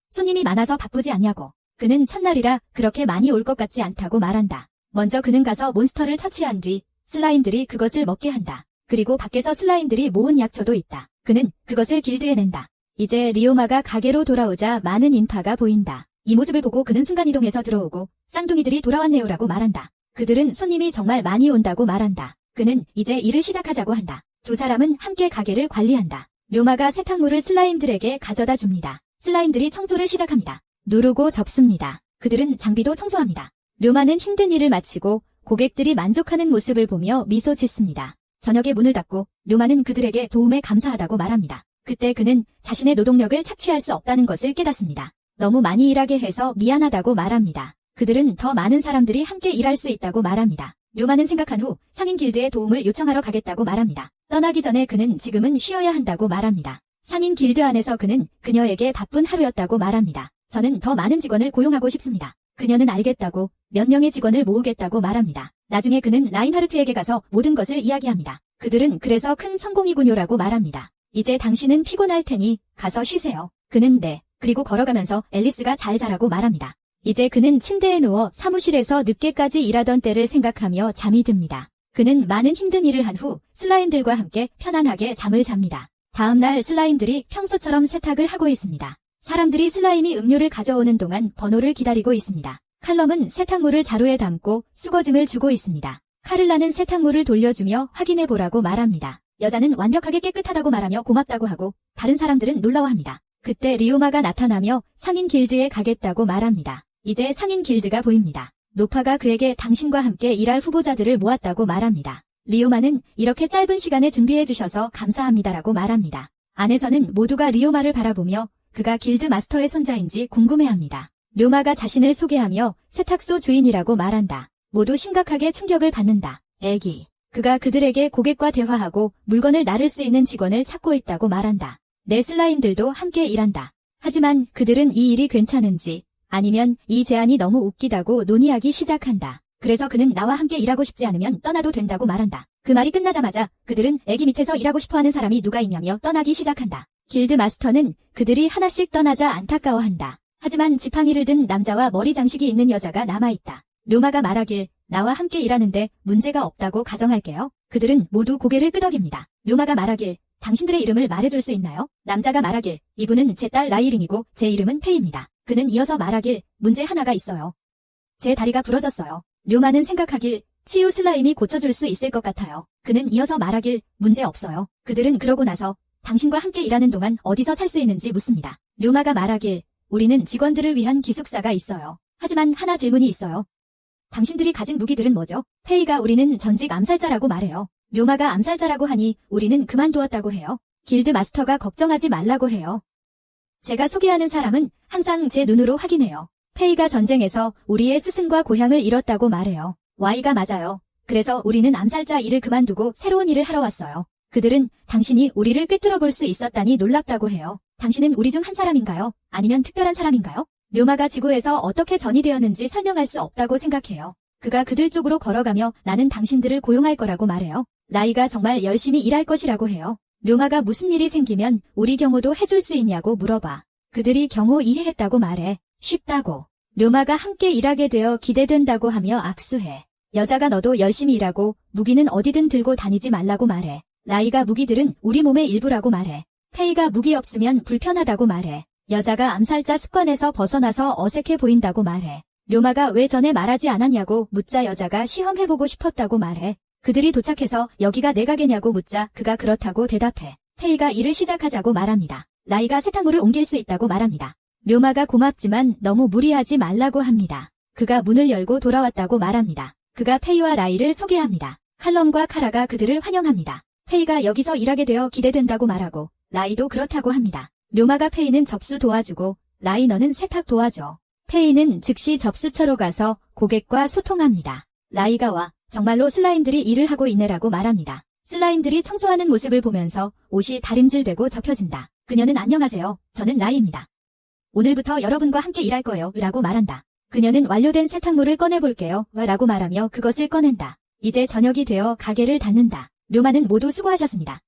손님이 많아서 바쁘지 않냐고. 그는 첫날이라 그렇게 많이 올 것 같지 않다고 말한다. 먼저 그는 가서 몬스터를 처치한 뒤 슬라임들이 그것을 먹게 한다. 그리고 밖에서 슬라임들이 모은 약초도 있다. 그는 그것을 길드에 낸다. 이제 리오마가 가게로 돌아오자 많은 인파가 보인다. 이 모습을 보고 그는 순간이동해서 들어오고 쌍둥이들이 돌아왔네요라고 말한다. 그들은 손님이 정말 많이 온다고 말한다. 그는 이제 일을 시작하자고 한다. 두 사람은 함께 가게를 관리한다. 료마가 세탁물을 슬라임들에게 가져다 줍니다. 슬라임들이 청소를 시작합니다. 누르고 접습니다. 그들은 장비도 청소합니다. 료마는 힘든 일을 마치고 고객들이 만족하는 모습을 보며 미소 짓습니다. 저녁에 문을 닫고 료마는 그들에게 도움에 감사하다고 말합니다. 그때 그는 자신의 노동력을 착취할 수 없다는 것을 깨닫습니다. 너무 많이 일하게 해서 미안하다고 말합니다. 그들은 더 많은 사람들이 함께 일할 수 있다고 말합니다. 료마는 생각한 후 상인 길드의 도움을 요청하러 가겠다고 말합니다. 떠나기 전에 그는 지금은 쉬어야 한다고 말합니다. 상인 길드 안에서 그는 그녀에게 바쁜 하루였다고 말합니다. 저는 더 많은 직원을 고용하고 싶습니다. 그녀는 알겠다고 몇 명의 직원을 모으겠다고 말합니다. 나중에 그는 라인하르트에게 가서 모든 것을 이야기합니다. 그들은 그래서 큰 성공이군요라고 말합니다. 이제 당신은 피곤할 테니 가서 쉬세요. 그는 네. 그리고 걸어가면서 앨리스가 잘 자라고 말합니다. 이제 그는 침대에 누워 사무실에서 늦게까지 일하던 때를 생각하며 잠이 듭니다. 그는 많은 힘든 일을 한 후 슬라임들과 함께 편안하게 잠을 잡니다. 다음날 슬라임들이 평소처럼 세탁을 하고 있습니다. 사람들이 슬라임이 음료를 가져오는 동안 번호를 기다리고 있습니다. 칼럼은 세탁물을 자루에 담고 수거증을 주고 있습니다. 카를라는 세탁물을 돌려주며 확인해보라고 말합니다. 여자는 완벽하게 깨끗하다고 말하며 고맙다고 하고 다른 사람들은 놀라워합니다. 그때 리오마가 나타나며 상인 길드에 가겠다고 말합니다. 이제 상인 길드가 보입니다. 노파가 그에게 당신과 함께 일할 후보자들을 모았다고 말합니다. 리오마는 이렇게 짧은 시간에 준비해주셔서 감사합니다라고 말합니다. 안에서는 모두가 리오마를 바라보며 그가 길드 마스터의 손자인지 궁금해합니다. 료마가 자신을 소개하며 세탁소 주인이라고 말한다. 모두 심각하게 충격을 받는다. 애기. 그가 그들에게 고객과 대화하고 물건을 나를 수 있는 직원을 찾고 있다고 말한다. 내 슬라임들도 함께 일한다. 하지만 그들은 이 일이 괜찮은지 아니면 이 제안이 너무 웃기다고 논의하기 시작한다. 그래서 그는 나와 함께 일하고 싶지 않으면 떠나도 된다고 말한다. 그 말이 끝나자마자 그들은 애기 밑에서 일하고 싶어하는 사람이 누가 있냐며 떠나기 시작한다. 길드 마스터는 그들이 하나씩 떠나자 안타까워한다. 하지만 지팡이를 든 남자와 머리 장식이 있는 여자가 남아있다. 료마가 말하길 나와 함께 일하는데 문제가 없다고 가정할게요. 그들은 모두 고개를 끄덕입니다. 료마가 말하길 당신들의 이름을 말해줄 수 있나요? 남자가 말하길 이분은 제 딸 라이링이고 제 이름은 페이입니다. 그는 이어서 말하길 문제 하나가 있어요. 제 다리가 부러졌어요. 료마는 생각하길 치유 슬라임이 고쳐줄 수 있을 것 같아요. 그는 이어서 말하길 문제 없어요. 그들은 그러고 나서 당신과 함께 일하는 동안 어디서 살 수 있는지 묻습니다. 료마가 말하길 우리는 직원들을 위한 기숙사가 있어요. 하지만 하나 질문이 있어요. 당신들이 가진 무기들은 뭐죠? 페이가 우리는 전직 암살자라고 말해요. 료마가 암살자라고 하니 우리는 그만두었다고 해요. 길드 마스터가 걱정하지 말라고 해요. 제가 소개하는 사람은 항상 제 눈으로 확인해요. 페이가 전쟁에서 우리의 스승과 고향을 잃었다고 말해요. Y가 맞아요. 그래서 우리는 암살자 일을 그만두고 새로운 일을 하러 왔어요. 그들은 당신이 우리를 꿰뚫어 볼 수 있었다니 놀랍다고 해요. 당신은 우리 중 한 사람인가요? 아니면 특별한 사람인가요? 료마가 지구에서 어떻게 전이 되었는지 설명할 수 없다고 생각해요. 그가 그들 쪽으로 걸어가며 나는 당신들을 고용할 거라고 말해요. 라이가 정말 열심히 일할 것이라고 해요. 료마가 무슨 일이 생기면 우리 경호도 해줄 수 있냐고 물어봐. 그들이 경호 이해했다고 말해. 쉽다고. 료마가 함께 일하게 되어 기대된다고 하며 악수해. 여자가 너도 열심히 일하고 무기는 어디든 들고 다니지 말라고 말해. 라이가 무기들은 우리 몸의 일부라고 말해. 페이가 무기 없으면 불편하다고 말해. 여자가 암살자 습관에서 벗어나서 어색해 보인다고 말해. 료마가 왜 전에 말하지 않았냐고 묻자 여자가 시험해보고 싶었다고 말해. 그들이 도착해서 여기가 내 가게냐고 묻자 그가 그렇다고 대답해. 페이가 일을 시작하자고 말합니다. 라이가 세탁물을 옮길 수 있다고 말합니다. 료마가 고맙지만 너무 무리하지 말라고 합니다. 그가 문을 열고 돌아왔다고 말합니다. 그가 페이와 라이를 소개합니다. 칼럼과 카라가 그들을 환영합니다. 페이가 여기서 일하게 되어 기대된다고 말하고 라이도 그렇다고 합니다. 료마가 페이는 접수 도와주고 라이 너는 세탁 도와줘. 페이는 즉시 접수처로 가서 고객과 소통합니다. 라이가 와 정말로 슬라임들이 일을 하고 있네라고 말합니다. 슬라임들이 청소하는 모습을 보면서 옷이 다림질되고 접혀진다. 그녀는 안녕하세요. 저는 라이입니다. 오늘부터 여러분과 함께 일할 거예요. 라고 말한다. 그녀는 완료된 세탁물을 꺼내볼게요. 라고 말하며 그것을 꺼낸다. 이제 저녁이 되어 가게를 닫는다. 료마는 모두 수고하셨습니다.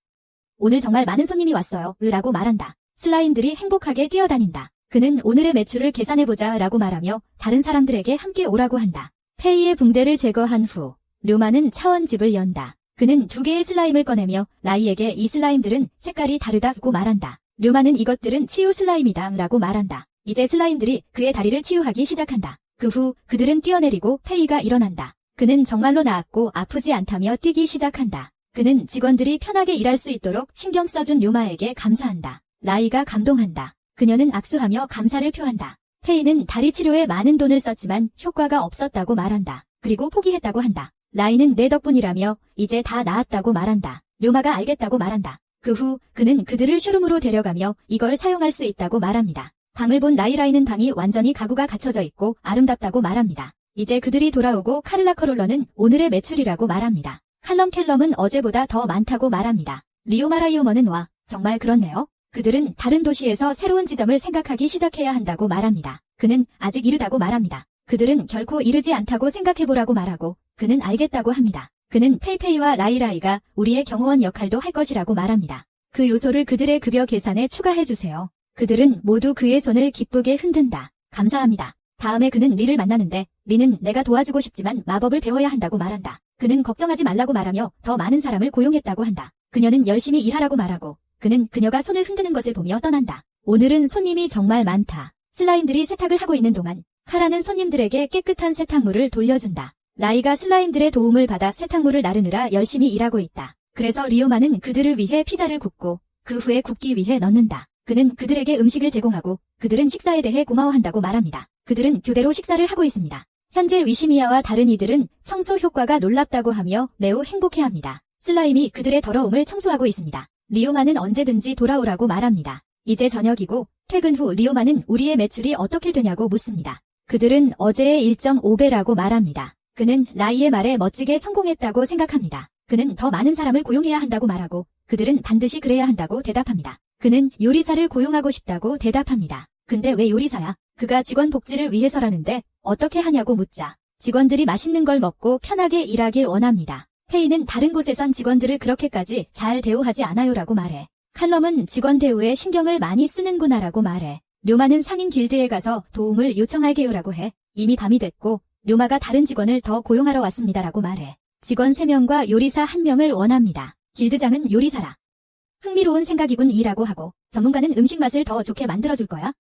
오늘 정말 많은 손님이 왔어요. 라고 말한다. 슬라임들이 행복하게 뛰어다닌다. 그는 오늘의 매출을 계산해보자 라고 말하며 다른 사람들에게 함께 오라고 한다. 페이의 붕대를 제거한 후 료마는 차원집을 연다. 그는 2개의 슬라임을 꺼내며 라이에게 이 슬라임들은 색깔이 다르다고 말한다. 료마는 이것들은 치유 슬라임이다 라고 말한다. 이제 슬라임들이 그의 다리를 치유하기 시작한다. 그 후 그들은 뛰어내리고 페이가 일어난다. 그는 정말로 나았고 아프지 않다며 뛰기 시작한다. 그는 직원들이 편하게 일할 수 있도록 신경 써준 료마에게 감사한다. 라이가 감동한다. 그녀는 악수하며 감사를 표한다. 페이는 다리 치료에 많은 돈을 썼지만 효과가 없었다고 말한다. 그리고 포기했다고 한다. 라이는 내 덕분이라며 이제 다 나았다고 말한다. 료마가 알겠다고 말한다. 그 후 그는 그들을 쇼룸으로 데려가며 이걸 사용할 수 있다고 말합니다. 방을 본 라이는 방이 완전히 가구가 갖춰져 있고 아름답다고 말합니다. 이제 그들이 돌아오고 카를라 커롤러는 오늘의 매출이라고 말합니다. 칼럼 켈럼은 어제보다 더 많다고 말합니다. 리오마라이오머는 와 정말 그렇네요. 그들은 다른 도시에서 새로운 지점을 생각하기 시작해야 한다고 말합니다. 그는 아직 이르다고 말합니다. 그들은 결코 이르지 않다고 생각해보라고 말하고 그는 알겠다고 합니다. 그는 페이페이와 라이가 우리의 경호원 역할도 할 것이라고 말합니다. 그 요소를 그들의 급여 계산에 추가해주세요. 그들은 모두 그의 손을 기쁘게 흔든다. 감사합니다. 다음에 그는 리를 만나는데 리는 내가 도와주고 싶지만 마법을 배워야 한다고 말한다. 그는 걱정하지 말라고 말하며 더 많은 사람을 고용했다고 한다. 그녀는 열심히 일하라고 말하고 그는 그녀가 손을 흔드는 것을 보며 떠난다. 오늘은 손님이 정말 많다. 슬라임들이 세탁을 하고 있는 동안 카라는 손님들에게 깨끗한 세탁물을 돌려준다. 라이가 슬라임들의 도움을 받아 세탁물을 나르느라 열심히 일하고 있다. 그래서 리오마는 그들을 위해 피자를 굽고 그 후에 굽기 위해 넣는다. 그는 그들에게 음식을 제공하고 그들은 식사에 대해 고마워한다고 말합니다. 그들은 교대로 식사를 하고 있습니다. 현재 위시미아와 다른 이들은 청소 효과가 놀랍다고 하며 매우 행복해합니다. 슬라임이 그들의 더러움을 청소하고 있습니다. 리오마는 언제든지 돌아오라고 말합니다. 이제 저녁이고 퇴근 후 리오마는 우리의 매출이 어떻게 되냐고 묻습니다. 그들은 어제의 1.5배라고 말합니다. 그는 라이의 말에 멋지게 성공했다고 생각합니다. 그는 더 많은 사람을 고용해야 한다고 말하고 그들은 반드시 그래야 한다고 대답합니다. 그는 요리사를 고용하고 싶다고 대답합니다. 근데 왜 요리사야? 그가 직원 복지를 위해서라는데 어떻게 하냐고 묻자 직원들이 맛있는 걸 먹고 편하게 일하길 원합니다. 페이는 다른 곳에선 직원들을 그렇게까지 잘 대우하지 않아요라고 말해. 칼럼은 직원 대우에 신경을 많이 쓰는구나라고 말해. 료마는 상인 길드에 가서 도움을 요청할게요라고 해. 이미 밤이 됐고 료마가 다른 직원을 더 고용하러 왔습니다라고 말해. 직원 3명과 요리사 1명을 원합니다. 길드장은 요리사라. 흥미로운 생각이군 이라고 하고 전문가는 음식 맛을 더 좋게 만들어줄 거야.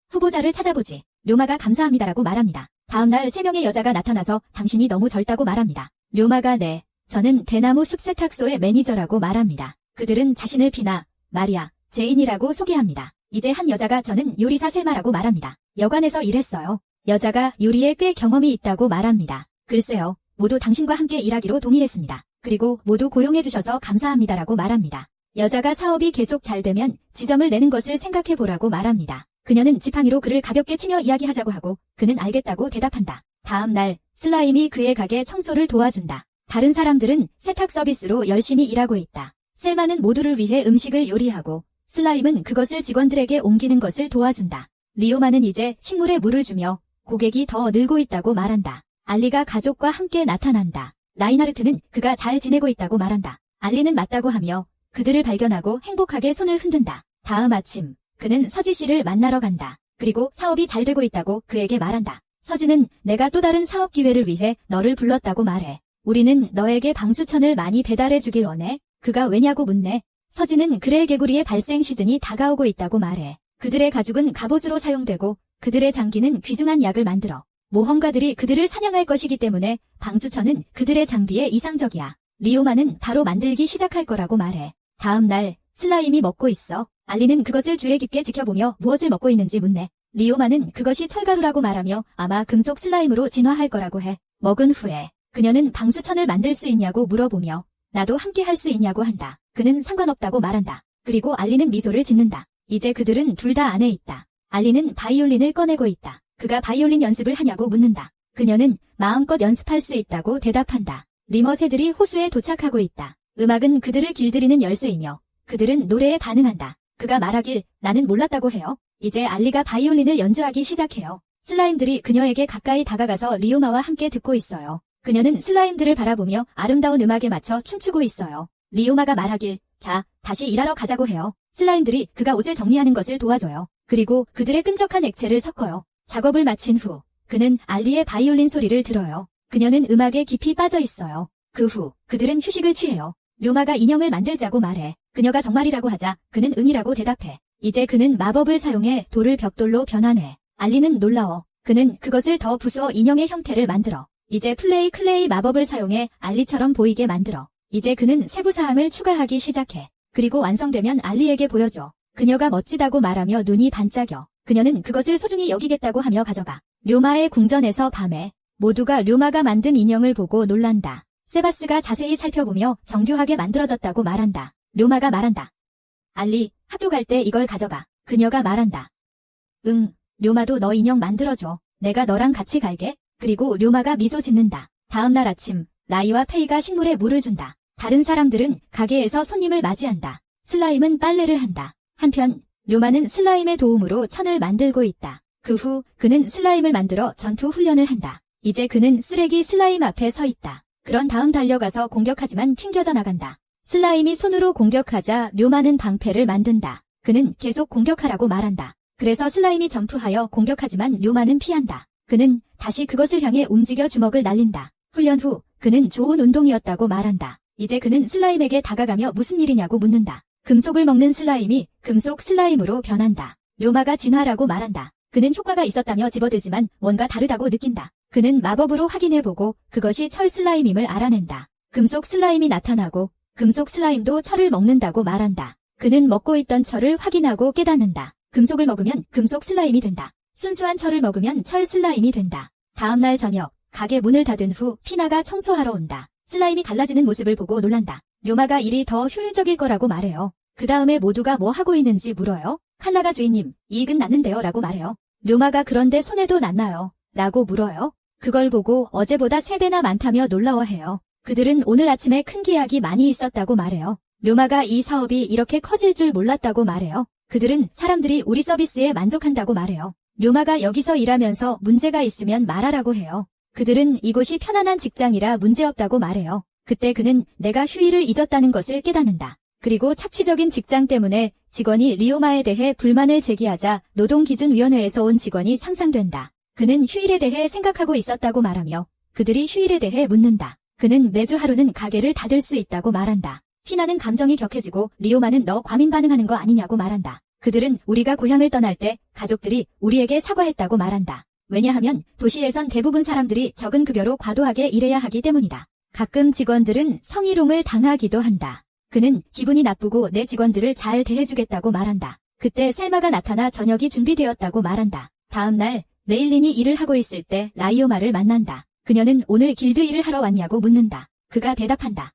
후보자를 찾아보지. 료마가 감사합니다라고 말합니다. 다음날 3명의 여자가 나타나서 당신이 너무 젊다고 말합니다. 료마가 네. 저는 대나무 숲 세탁소의 매니저라고 말합니다. 그들은 자신을 피나, 마리아, 제인이라고 소개합니다. 이제 한 여자가 저는 요리사 셀마라고 말합니다. 여관에서 일했어요. 여자가 요리에 꽤 경험이 있다고 말합니다. 글쎄요. 모두 당신과 함께 일하기로 동의했습니다. 그리고 모두 고용해주셔서 감사합니다라고 말합니다. 여자가 사업이 계속 잘 되면 지점을 내는 것을 생각해보라고 말합니다. 그녀는 지팡이로 그를 가볍게 치며 이야기하자고 하고 그는 알겠다고 대답한다. 다음 날 슬라임이 그의 가게 청소를 도와준다. 다른 사람들은 세탁 서비스로 열심히 일하고 있다. 셀마는 모두를 위해 음식을 요리하고 슬라임은 그것을 직원들에게 옮기는 것을 도와준다. 리오마는 이제 식물에 물을 주며 고객이 더 늘고 있다고 말한다. 알리가 가족과 함께 나타난다. 라인하르트는 그가 잘 지내고 있다고 말한다. 알리는 맞다고 하며 그들을 발견하고 행복하게 손을 흔든다. 다음 아침 그는 서지 씨를 만나러 간다. 그리고 사업이 잘 되고 있다고 그에게 말한다. 서지는 내가 또 다른 사업 기회를 위해 너를 불렀다고 말해. 우리는 너에게 방수천을 많이 배달해 주길 원해. 그가 왜냐고 묻네. 서지는 그레일 개구리의 발생 시즌이 다가오고 있다고 말해. 그들의 가죽은 갑옷으로 사용되고 그들의 장기는 귀중한 약을 만들어. 모험가들이 그들을 사냥할 것이기 때문에 방수천은 그들의 장비에 이상적이야. 리오마는 바로 만들기 시작할 거라고 말해. 다음 날 슬라임이 먹고 있어. 알리는 그것을 주의 깊게 지켜보며 무엇을 먹고 있는지 묻네. 리오마는 그것이 철가루라고 말하며 아마 금속 슬라임으로 진화할 거라고 해. 먹은 후에 그녀는 방수천을 만들 수 있냐고 물어보며 나도 함께 할 수 있냐고 한다. 그는 상관없다고 말한다. 그리고 알리는 미소를 짓는다. 이제 그들은 둘 다 안에 있다. 알리는 바이올린을 꺼내고 있다. 그가 바이올린 연습을 하냐고 묻는다. 그녀는 마음껏 연습할 수 있다고 대답한다. 리머 새들이 호수에 도착하고 있다. 음악은 그들을 길들이는 열쇠이며 그들은 노래에 반응한다. 그가 말하길 나는 몰랐다고 해요. 이제 알리가 바이올린을 연주하기 시작해요. 슬라임들이 그녀에게 가까이 다가가서 리오마와 함께 듣고 있어요. 그녀는 슬라임들을 바라보며 아름다운 음악에 맞춰 춤추고 있어요. 리오마가 말하길 자, 다시 일하러 가자고 해요. 슬라임들이 그가 옷을 정리하는 것을 도와줘요. 그리고 그들의 끈적한 액체를 섞어요. 작업을 마친 후 그는 알리의 바이올린 소리를 들어요. 그녀는 음악에 깊이 빠져 있어요. 그 후 그들은 휴식을 취해요. 료마가 인형을 만들자고 말해. 그녀가 정말이라고 하자 그는 응이라고 대답해. 이제 그는 마법을 사용해 돌을 벽돌로 변환해. 알리는 놀라워. 그는 그것을 더 부수어 인형의 형태를 만들어. 이제 클레이 마법을 사용해 알리처럼 보이게 만들어. 이제 그는 세부 사항을 추가하기 시작해. 그리고 완성되면 알리에게 보여줘. 그녀가 멋지다고 말하며 눈이 반짝여. 그녀는 그것을 소중히 여기겠다고 하며 가져가. 료마의 궁전에서 밤에 모두가 료마가 만든 인형을 보고 놀란다. 세바스가 자세히 살펴보며 정교하게 만들어졌다고 말한다. 료마가 말한다. 알리, 학교 갈 때 이걸 가져가. 그녀가 말한다. 응, 료마도 너 인형 만들어줘. 내가 너랑 같이 갈게. 그리고 료마가 미소 짓는다. 다음 날 아침, 라이와 페이가 식물에 물을 준다. 다른 사람들은 가게에서 손님을 맞이한다. 슬라임은 빨래를 한다. 한편, 료마는 슬라임의 도움으로 천을 만들고 있다. 그 후 그는 슬라임을 만들어 전투 훈련을 한다. 이제 그는 쓰레기 슬라임 앞에 서 있다. 그런 다음 달려가서 공격하지만 튕겨져 나간다. 슬라임이 손으로 공격하자 료마는 방패를 만든다. 그는 계속 공격하라고 말한다. 그래서 슬라임이 점프하여 공격하지만 료마는 피한다. 그는 다시 그것을 향해 움직여 주먹을 날린다. 훈련 후 그는 좋은 운동이었다고 말한다. 이제 그는 슬라임에게 다가가며 무슨 일이냐고 묻는다. 금속을 먹는 슬라임이 금속 슬라임으로 변한다. 료마가 진화라고 말한다. 그는 효과가 있었다며 집어들지만 뭔가 다르다고 느낀다. 그는 마법으로 확인해보고 그것이 철 슬라임임을 알아낸다. 금속 슬라임이 나타나고 금속 슬라임도 철을 먹는다고 말한다. 그는 먹고 있던 철을 확인하고 깨닫는다. 금속을 먹으면 금속 슬라임이 된다. 순수한 철을 먹으면 철 슬라임이 된다. 다음날 저녁, 가게 문을 닫은 후 피나가 청소하러 온다. 슬라임이 갈라지는 모습을 보고 놀란다. 료마가 일이 더 효율적일 거라고 말해요. 그 다음에 모두가 뭐 하고 있는지 물어요. 칼라가 주인님, 이익은 났는데요 라고 말해요. 료마가 그런데 손해도 났나요? 라고 물어요. 그걸 보고 어제보다 3배나 많다며 놀라워해요. 그들은 오늘 아침에 큰 계약이 많이 있었다고 말해요. 료마가 이 사업이 이렇게 커질 줄 몰랐다고 말해요. 그들은 사람들이 우리 서비스에 만족한다고 말해요. 료마가 여기서 일하면서 문제가 있으면 말하라고 해요. 그들은 이곳이 편안한 직장이라 문제없다고 말해요. 그때 그는 내가 휴일을 잊었다는 것을 깨닫는다. 그리고 착취적인 직장 때문에 직원이 리오마에 대해 불만을 제기하자 노동기준위원회에서 온 직원이 상상된다. 그는 휴일에 대해 생각하고 있었다고 말하며 그들이 휴일에 대해 묻는다. 그는 매주 하루는 가게를 닫을 수 있다고 말한다. 피나는 감정이 격해지고 리오마는 너 과민 반응하는 거 아니냐고 말한다. 그들은 우리가 고향을 떠날 때 가족들이 우리에게 사과했다고 말한다. 왜냐하면 도시에선 대부분 사람들이 적은 급여로 과도하게 일해야 하기 때문이다. 가끔 직원들은 성희롱을 당하기도 한다. 그는 기분이 나쁘고 내 직원들을 잘 대해주겠다고 말한다. 그때 셀마가 나타나 저녁이 준비되었다고 말한다. 다음 날 메일린이 일을 하고 있을 때 라이오마를 만난다. 그녀는 오늘 길드 일을 하러 왔냐고 묻는다. 그가 대답한다.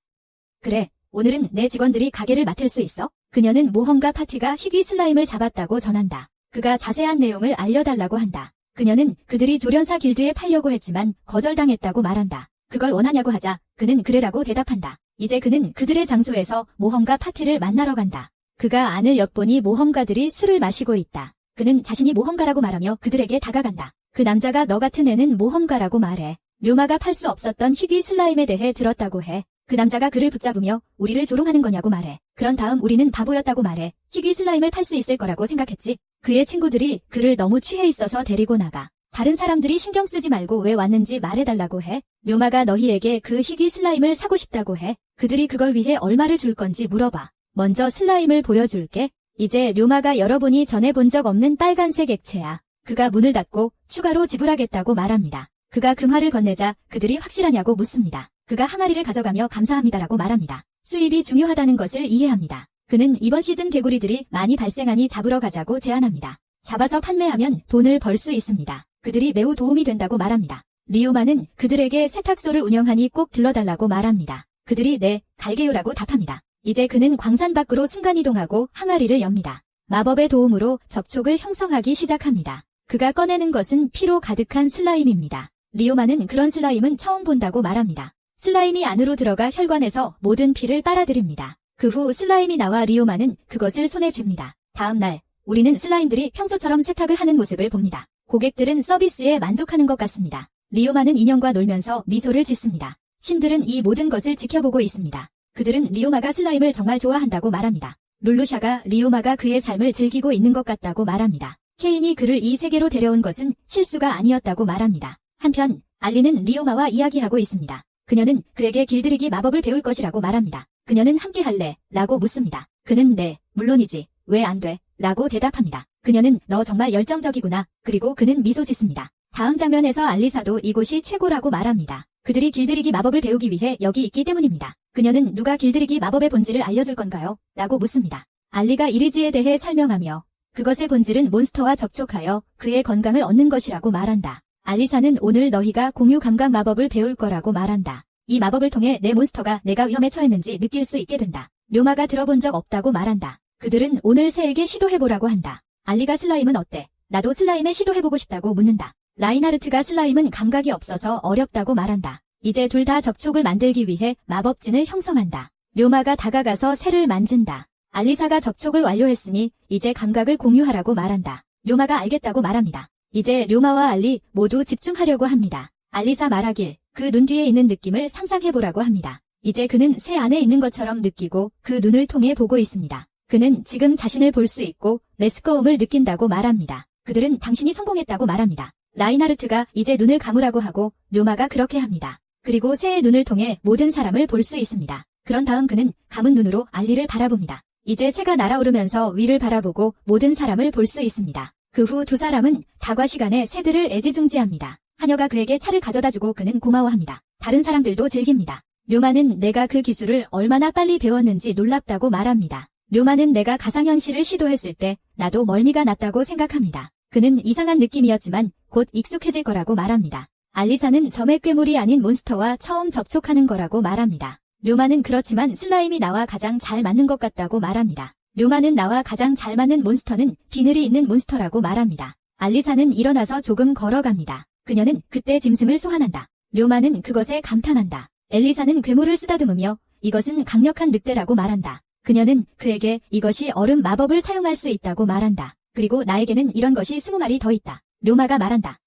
그래, 오늘은 내 직원들이 가게를 맡을 수 있어? 그녀는 모험가 파티가 희귀 슬라임을 잡았다고 전한다. 그가 자세한 내용을 알려달라고 한다. 그녀는 그들이 조련사 길드에 팔려고 했지만 거절당했다고 말한다. 그걸 원하냐고 하자 그는 그래라고 대답한다. 이제 그는 그들의 장소에서 모험가 파티를 만나러 간다. 그가 안을 엿보니 모험가들이 술을 마시고 있다. 그는 자신이 모험가라고 말하며 그들에게 다가간다. 그 남자가 너 같은 애는 모험가라고 말해. 료마가 팔 수 없었던 희귀 슬라임에 대해 들었다고 해. 그 남자가 그를 붙잡으며 우리를 조롱하는 거냐고 말해. 그런 다음 우리는 바보였다고 말해. 희귀 슬라임을 팔 수 있을 거라고 생각했지. 그의 친구들이 그를 너무 취해 있어서 데리고 나가. 다른 사람들이 신경 쓰지 말고 왜 왔는지 말해달라고 해. 료마가 너희에게 그 희귀 슬라임을 사고 싶다고 해. 그들이 그걸 위해 얼마를 줄 건지 물어봐. 먼저 슬라임을 보여줄게. 이제 료마가 열어보니 전에 본 적 없는 빨간색 액체야. 그가 문을 닫고 추가로 지불하겠다고 말합니다. 그가 금화를 건네자 그들이 확실하냐고 묻습니다. 그가 항아리를 가져가며 감사합니다라고 말합니다. 수입이 중요하다는 것을 이해합니다. 그는 이번 시즌 개구리들이 많이 발생하니 잡으러 가자고 제안합니다. 잡아서 판매하면 돈을 벌 수 있습니다. 그들이 매우 도움이 된다고 말합니다. 리오마는 그들에게 세탁소를 운영하니 꼭 들러달라고 말합니다. 그들이 네, 갈게요라고 답합니다. 이제 그는 광산 밖으로 순간이동하고 항아리를 엽니다. 마법의 도움으로 접촉을 형성하기 시작합니다. 그가 꺼내는 것은 피로 가득한 슬라임입니다. 리오마는 그런 슬라임은 처음 본다고 말합니다. 슬라임이 안으로 들어가 혈관에서 모든 피를 빨아들입니다. 그 후 슬라임이 나와 리오마는 그것을 손에 쥡니다. 다음 날, 우리는 슬라임들이 평소처럼 세탁을 하는 모습을 봅니다. 고객들은 서비스에 만족하는 것 같습니다. 리오마는 인형과 놀면서 미소를 짓습니다. 신들은 이 모든 것을 지켜보고 있습니다. 그들은 리오마가 슬라임을 정말 좋아한다고 말합니다. 룰루샤가 리오마가 그의 삶을 즐기고 있는 것 같다고 말합니다. 케인이 그를 이 세계로 데려온 것은 실수가 아니었다고 말합니다. 한편 알리는 리오마와 이야기하고 있습니다. 그녀는 그에게 길들이기 마법을 배울 것이라고 말합니다. 그녀는 함께 할래? 라고 묻습니다. 그는 네, 물론이지. 왜 안 돼? 라고 대답합니다. 그녀는 너 정말 열정적이구나. 그리고 그는 미소 짓습니다. 다음 장면에서 알리사도 이곳이 최고라고 말합니다. 그들이 길들이기 마법을 배우기 위해 여기 있기 때문입니다. 그녀는 누가 길들이기 마법의 본질을 알려줄 건가요? 라고 묻습니다. 알리가 이리지에 대해 설명하며 그것의 본질은 몬스터와 접촉하여 그의 건강을 얻는 것이라고 말한다. 알리사는 오늘 너희가 공유 감각 마법을 배울 거라고 말한다. 이 마법을 통해 내 몬스터가 내가 위험에 처했는지 느낄 수 있게 된다. 료마가 들어본 적 없다고 말한다. 그들은 오늘 새에게 시도해보라고 한다. 알리가 슬라임은 어때? 나도 슬라임에 시도해보고 싶다고 묻는다. 라인하르트가 슬라임은 감각이 없어서 어렵다고 말한다. 이제 둘 다 접촉을 만들기 위해 마법진을 형성한다. 료마가 다가가서 새를 만진다. 알리사가 접촉을 완료했으니 이제 감각을 공유하라고 말한다. 료마가 알겠다고 말합니다. 이제 료마와 알리 모두 집중하려고 합니다. 알리사 말하길 그 눈 뒤에 있는 느낌을 상상해보라고 합니다. 이제 그는 새 안에 있는 것처럼 느끼고 그 눈을 통해 보고 있습니다. 그는 지금 자신을 볼 수 있고 메스꺼움을 느낀다고 말합니다. 그들은 당신이 성공했다고 말합니다. 라인하르트가 이제 눈을 감으라고 하고 료마가 그렇게 합니다. 그리고 새의 눈을 통해 모든 사람을 볼 수 있습니다. 그런 다음 그는 감은 눈으로 알리를 바라봅니다. 이제 새가 날아오르면서 위를 바라보고 모든 사람을 볼 수 있습니다. 그 후 두 사람은 다과 시간에 새들을 애지중지합니다. 하녀가 그에게 차를 가져다주고 그는 고마워합니다. 다른 사람들도 즐깁니다. 료마는 내가 그 기술을 얼마나 빨리 배웠는지 놀랍다고 말합니다. 료마는 내가 가상현실을 시도했을 때 나도 멀미가 났다고 생각합니다. 그는 이상한 느낌이었지만 곧 익숙해질 거라고 말합니다. 알리사는 점의 괴물이 아닌 몬스터와 처음 접촉하는 거라고 말합니다. 료마는 그렇지만 슬라임이 나와 가장 잘 맞는 것 같다고 말합니다. 료마는 나와 가장 잘 맞는 몬스터는 비늘이 있는 몬스터라고 말합니다. 알리사는 일어나서 조금 걸어갑니다. 그녀는 그때 짐승을 소환한다. 료마는 그것에 감탄한다. 엘리사는 괴물을 쓰다듬으며 이것은 강력한 늑대라고 말한다. 그녀는 그에게 이것이 얼음 마법을 사용할 수 있다고 말한다. 그리고 나에게는 이런 것이 20마리 더 있다. 료마가 말한다.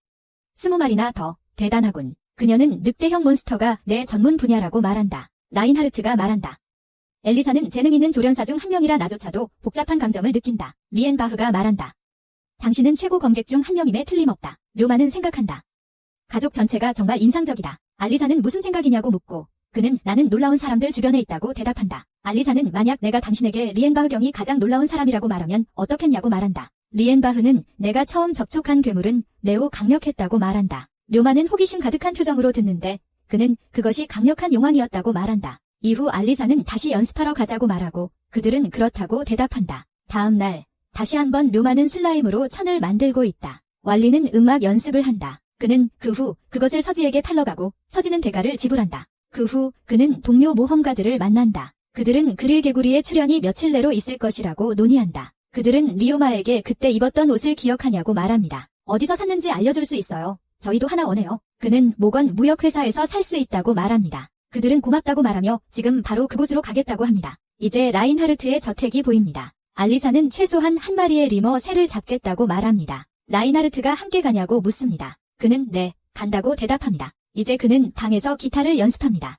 20마리나 더. 대단하군. 그녀는 늑대형 몬스터가 내 전문 분야라고 말한다. 라인하르트가 말한다. 엘리사는 재능 있는 조련사 중 한 명이라 나조차도 복잡한 감정을 느낀다. 리엔바흐가 말한다. 당신은 최고 검객 중 한 명임에 틀림없다. 료마는 생각한다. 가족 전체가 정말 인상적이다. 알리사는 무슨 생각이냐고 묻고 그는 나는 놀라운 사람들 주변에 있다고 대답한다. 알리사는 만약 내가 당신에게 리엔바흐 경이 가장 놀라운 사람이라고 말하면 어떻겠냐고 말한다. 리엔바흐는 내가 처음 접촉한 괴물은 매우 강력했다고 말한다. 료마는 호기심 가득한 표정으로 듣는데 그는 그것이 강력한 용왕이었다고 말한다. 이후 알리사는 다시 연습하러 가자고 말하고 그들은 그렇다고 대답한다. 다음 날 다시 한번 료마는 슬라임으로 천을 만들고 있다. 왈리는 음악 연습을 한다. 그는 그 후 그것을 서지에게 팔러 가고 서지는 대가를 지불한다. 그 후 그는 동료 모험가들을 만난다. 그들은 그릴 개구리의 출연이 며칠 내로 있을 것이라고 논의한다. 그들은 리오마에게 그때 입었던 옷을 기억하냐고 말합니다. 어디서 샀는지 알려줄 수 있어요. 저희도 하나 원해요. 그는 모건 무역회사에서 살 수 있다고 말합니다. 그들은 고맙다고 말하며 지금 바로 그곳으로 가겠다고 합니다. 이제 라인하르트의 저택이 보입니다. 알리사는 최소한 한 마리의 리머 새를 잡겠다고 말합니다. 라인하르트가 함께 가냐고 묻습니다. 그는 네, 간다고 대답합니다. 이제 그는 방에서 기타를 연습합니다.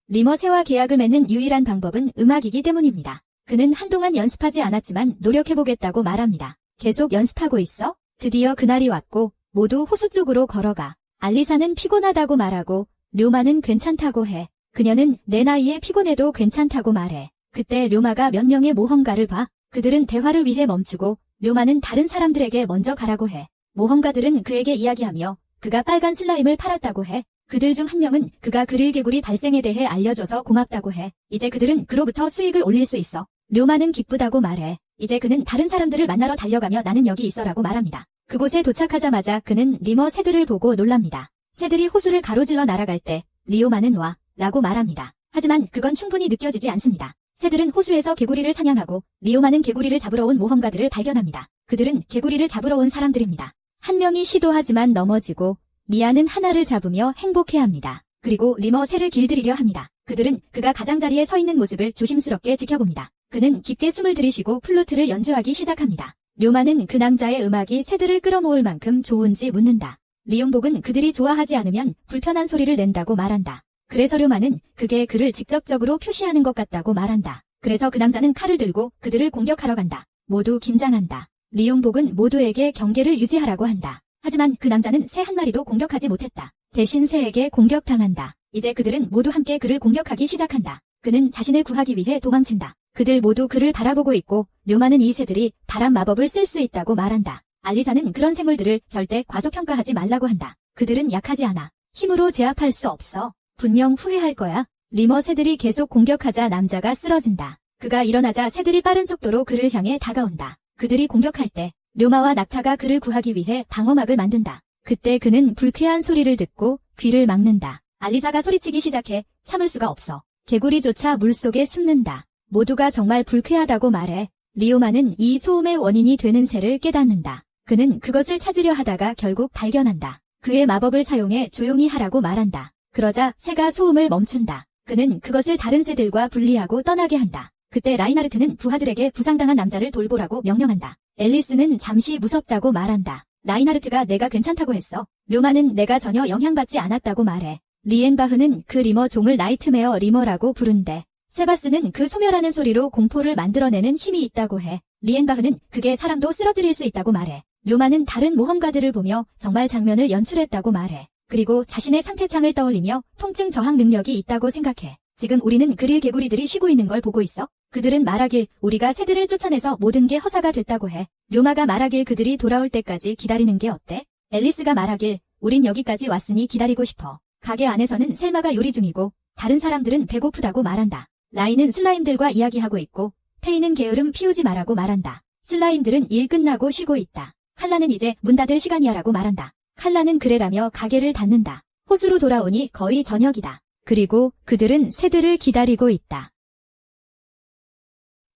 리머 새와 계약을 맺는 유일한 방법은 음악이기 때문입니다. 그는 한동안 연습하지 않았지만 노력해보겠다고 말합니다. 계속 연습하고 있어? 드디어 그날이 왔고 모두 호수 쪽으로 걸어가. 알리사는 피곤하다고 말하고 료마는 괜찮다고 해. 그녀는 내 나이에 피곤해도 괜찮다고 말해. 그때 료마가 몇 명의 모험가를 봐. 그들은 대화를 위해 멈추고 료마는 다른 사람들에게 먼저 가라고 해. 모험가들은 그에게 이야기하며 그가 빨간 슬라임을 팔았다고 해. 그들 중 한 명은 그가 그릴 개구리 발생에 대해 알려줘서 고맙다고 해. 이제 그들은 그로부터 수익을 올릴 수 있어. 료마는 기쁘다고 말해. 이제 그는 다른 사람들을 만나러 달려가며 나는 여기 있어라고 말합니다. 그곳에 도착하자마자 그는 리머 새들을 보고 놀랍니다. 새들이 호수를 가로질러 날아갈 때 리오마는 와 라고 말합니다. 하지만 그건 충분히 느껴지지 않습니다. 새들은 호수에서 개구리를 사냥하고 리오마는 개구리를 잡으러 온 모험가들을 발견합니다. 그들은 개구리를 잡으러 온 사람들입니다. 한 명이 시도하지만 넘어지고 미아는 하나를 잡으며 행복해합니다. 그리고 리머 새를 길들이려 합니다. 그들은 그가 가장자리에 서 있는 모습을 조심스럽게 지켜봅니다. 그는 깊게 숨을 들이쉬고 플루트를 연주하기 시작합니다. 료마는 그 남자의 음악이 새들을 끌어모을 만큼 좋은지 묻는다. 리용복은 그들이 좋아하지 않으면 불편한 소리를 낸다고 말한다. 그래서 료마는 그게 그를 직접적으로 표시하는 것 같다고 말한다. 그래서 그 남자는 칼을 들고 그들을 공격하러 간다. 모두 긴장한다. 리용복은 모두에게 경계를 유지하라고 한다. 하지만 그 남자는 새 한 마리도 공격하지 못했다. 대신 새에게 공격당한다. 이제 그들은 모두 함께 그를 공격하기 시작한다. 그는 자신을 구하기 위해 도망친다. 그들 모두 그를 바라보고 있고 료마는 이 새들이 바람 마법을 쓸 수 있다고 말한다. 알리사는 그런 생물들을 절대 과소평가하지 말라고 한다. 그들은 약하지 않아. 힘으로 제압할 수 없어. 분명 후회할 거야. 리머 새들이 계속 공격하자 남자가 쓰러진다. 그가 일어나자 새들이 빠른 속도로 그를 향해 다가온다. 그들이 공격할 때 료마와 낙타가 그를 구하기 위해 방어막을 만든다. 그때 그는 불쾌한 소리를 듣고 귀를 막는다. 알리사가 소리치기 시작해 참을 수가 없어. 개구리조차 물속에 숨는다. 모두가 정말 불쾌하다고 말해. 리오마는 이 소음의 원인이 되는 새를 깨닫는다. 그는 그것을 찾으려 하다가 결국 발견한다. 그의 마법을 사용해 조용히 하라고 말한다. 그러자 새가 소음을 멈춘다. 그는 그것을 다른 새들과 분리하고 떠나게 한다. 그때 라인하르트는 부하들에게 부상당한 남자를 돌보라고 명령한다. 앨리스는 잠시 무섭다고 말한다. 라인하르트가 내가 괜찮다고 했어. 료마는 내가 전혀 영향받지 않았다고 말해. 리엔바흐는 그 리머 종을 나이트메어 리머라고 부른대. 세바스는 그 소멸하는 소리로 공포를 만들어내는 힘이 있다고 해. 리엔바흐는 그게 사람도 쓰러뜨릴 수 있다고 말해. 료마는 다른 모험가들을 보며 정말 장면을 연출했다고 말해. 그리고 자신의 상태창을 떠올리며 통증 저항 능력이 있다고 생각해. 지금 우리는 그릴 개구리들이 쉬고 있는 걸 보고 있어. 그들은 말하길 우리가 새들을 쫓아내서 모든 게 허사가 됐다고 해. 료마가 말하길 그들이 돌아올 때까지 기다리는 게 어때? 앨리스가 말하길 우린 여기까지 왔으니 기다리고 싶어. 가게 안에서는 셀마가 요리 중이고 다른 사람들은 배고프다고 말한다. 라인은 슬라임들과 이야기하고 있고 페이는 게으름 피우지 말라고 말한다. 슬라임들은 일 끝나고 쉬고 있다. 칼라는 이제 문 닫을 시간이야라고 말한다. 칼라는 그래라며 가게를 닫는다. 호수로 돌아오니 거의 저녁이다. 그리고 그들은 새들을 기다리고 있다.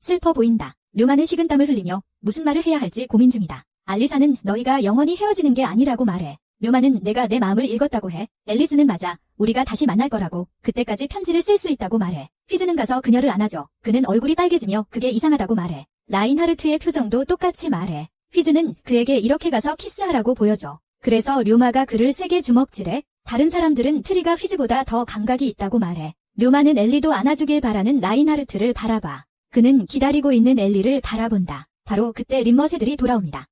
슬퍼 보인다. 료마는 식은땀을 흘리며 무슨 말을 해야 할지 고민 중이다. 알리사는 너희가 영원히 헤어지는 게 아니라고 말해. 료마는 내가 내 마음을 읽었다고 해. 앨리스는 맞아. 우리가 다시 만날 거라고. 그때까지 편지를 쓸 수 있다고 말해. 휘즈는 가서 그녀를 안아줘. 그는 얼굴이 빨개지며 그게 이상하다고 말해. 라인하르트의 표정도 똑같이 말해. 휘즈는 그에게 이렇게 가서 키스하라고 보여줘. 그래서 료마가 그를 세게 주먹질해. 다른 사람들은 트리가 휘즈보다 더 감각이 있다고 말해. 료마는 엘리도 안아주길 바라는 라인하르트를 바라봐. 그는 기다리고 있는 엘리를 바라본다. 바로 그때 림머 새들이 돌아옵니다.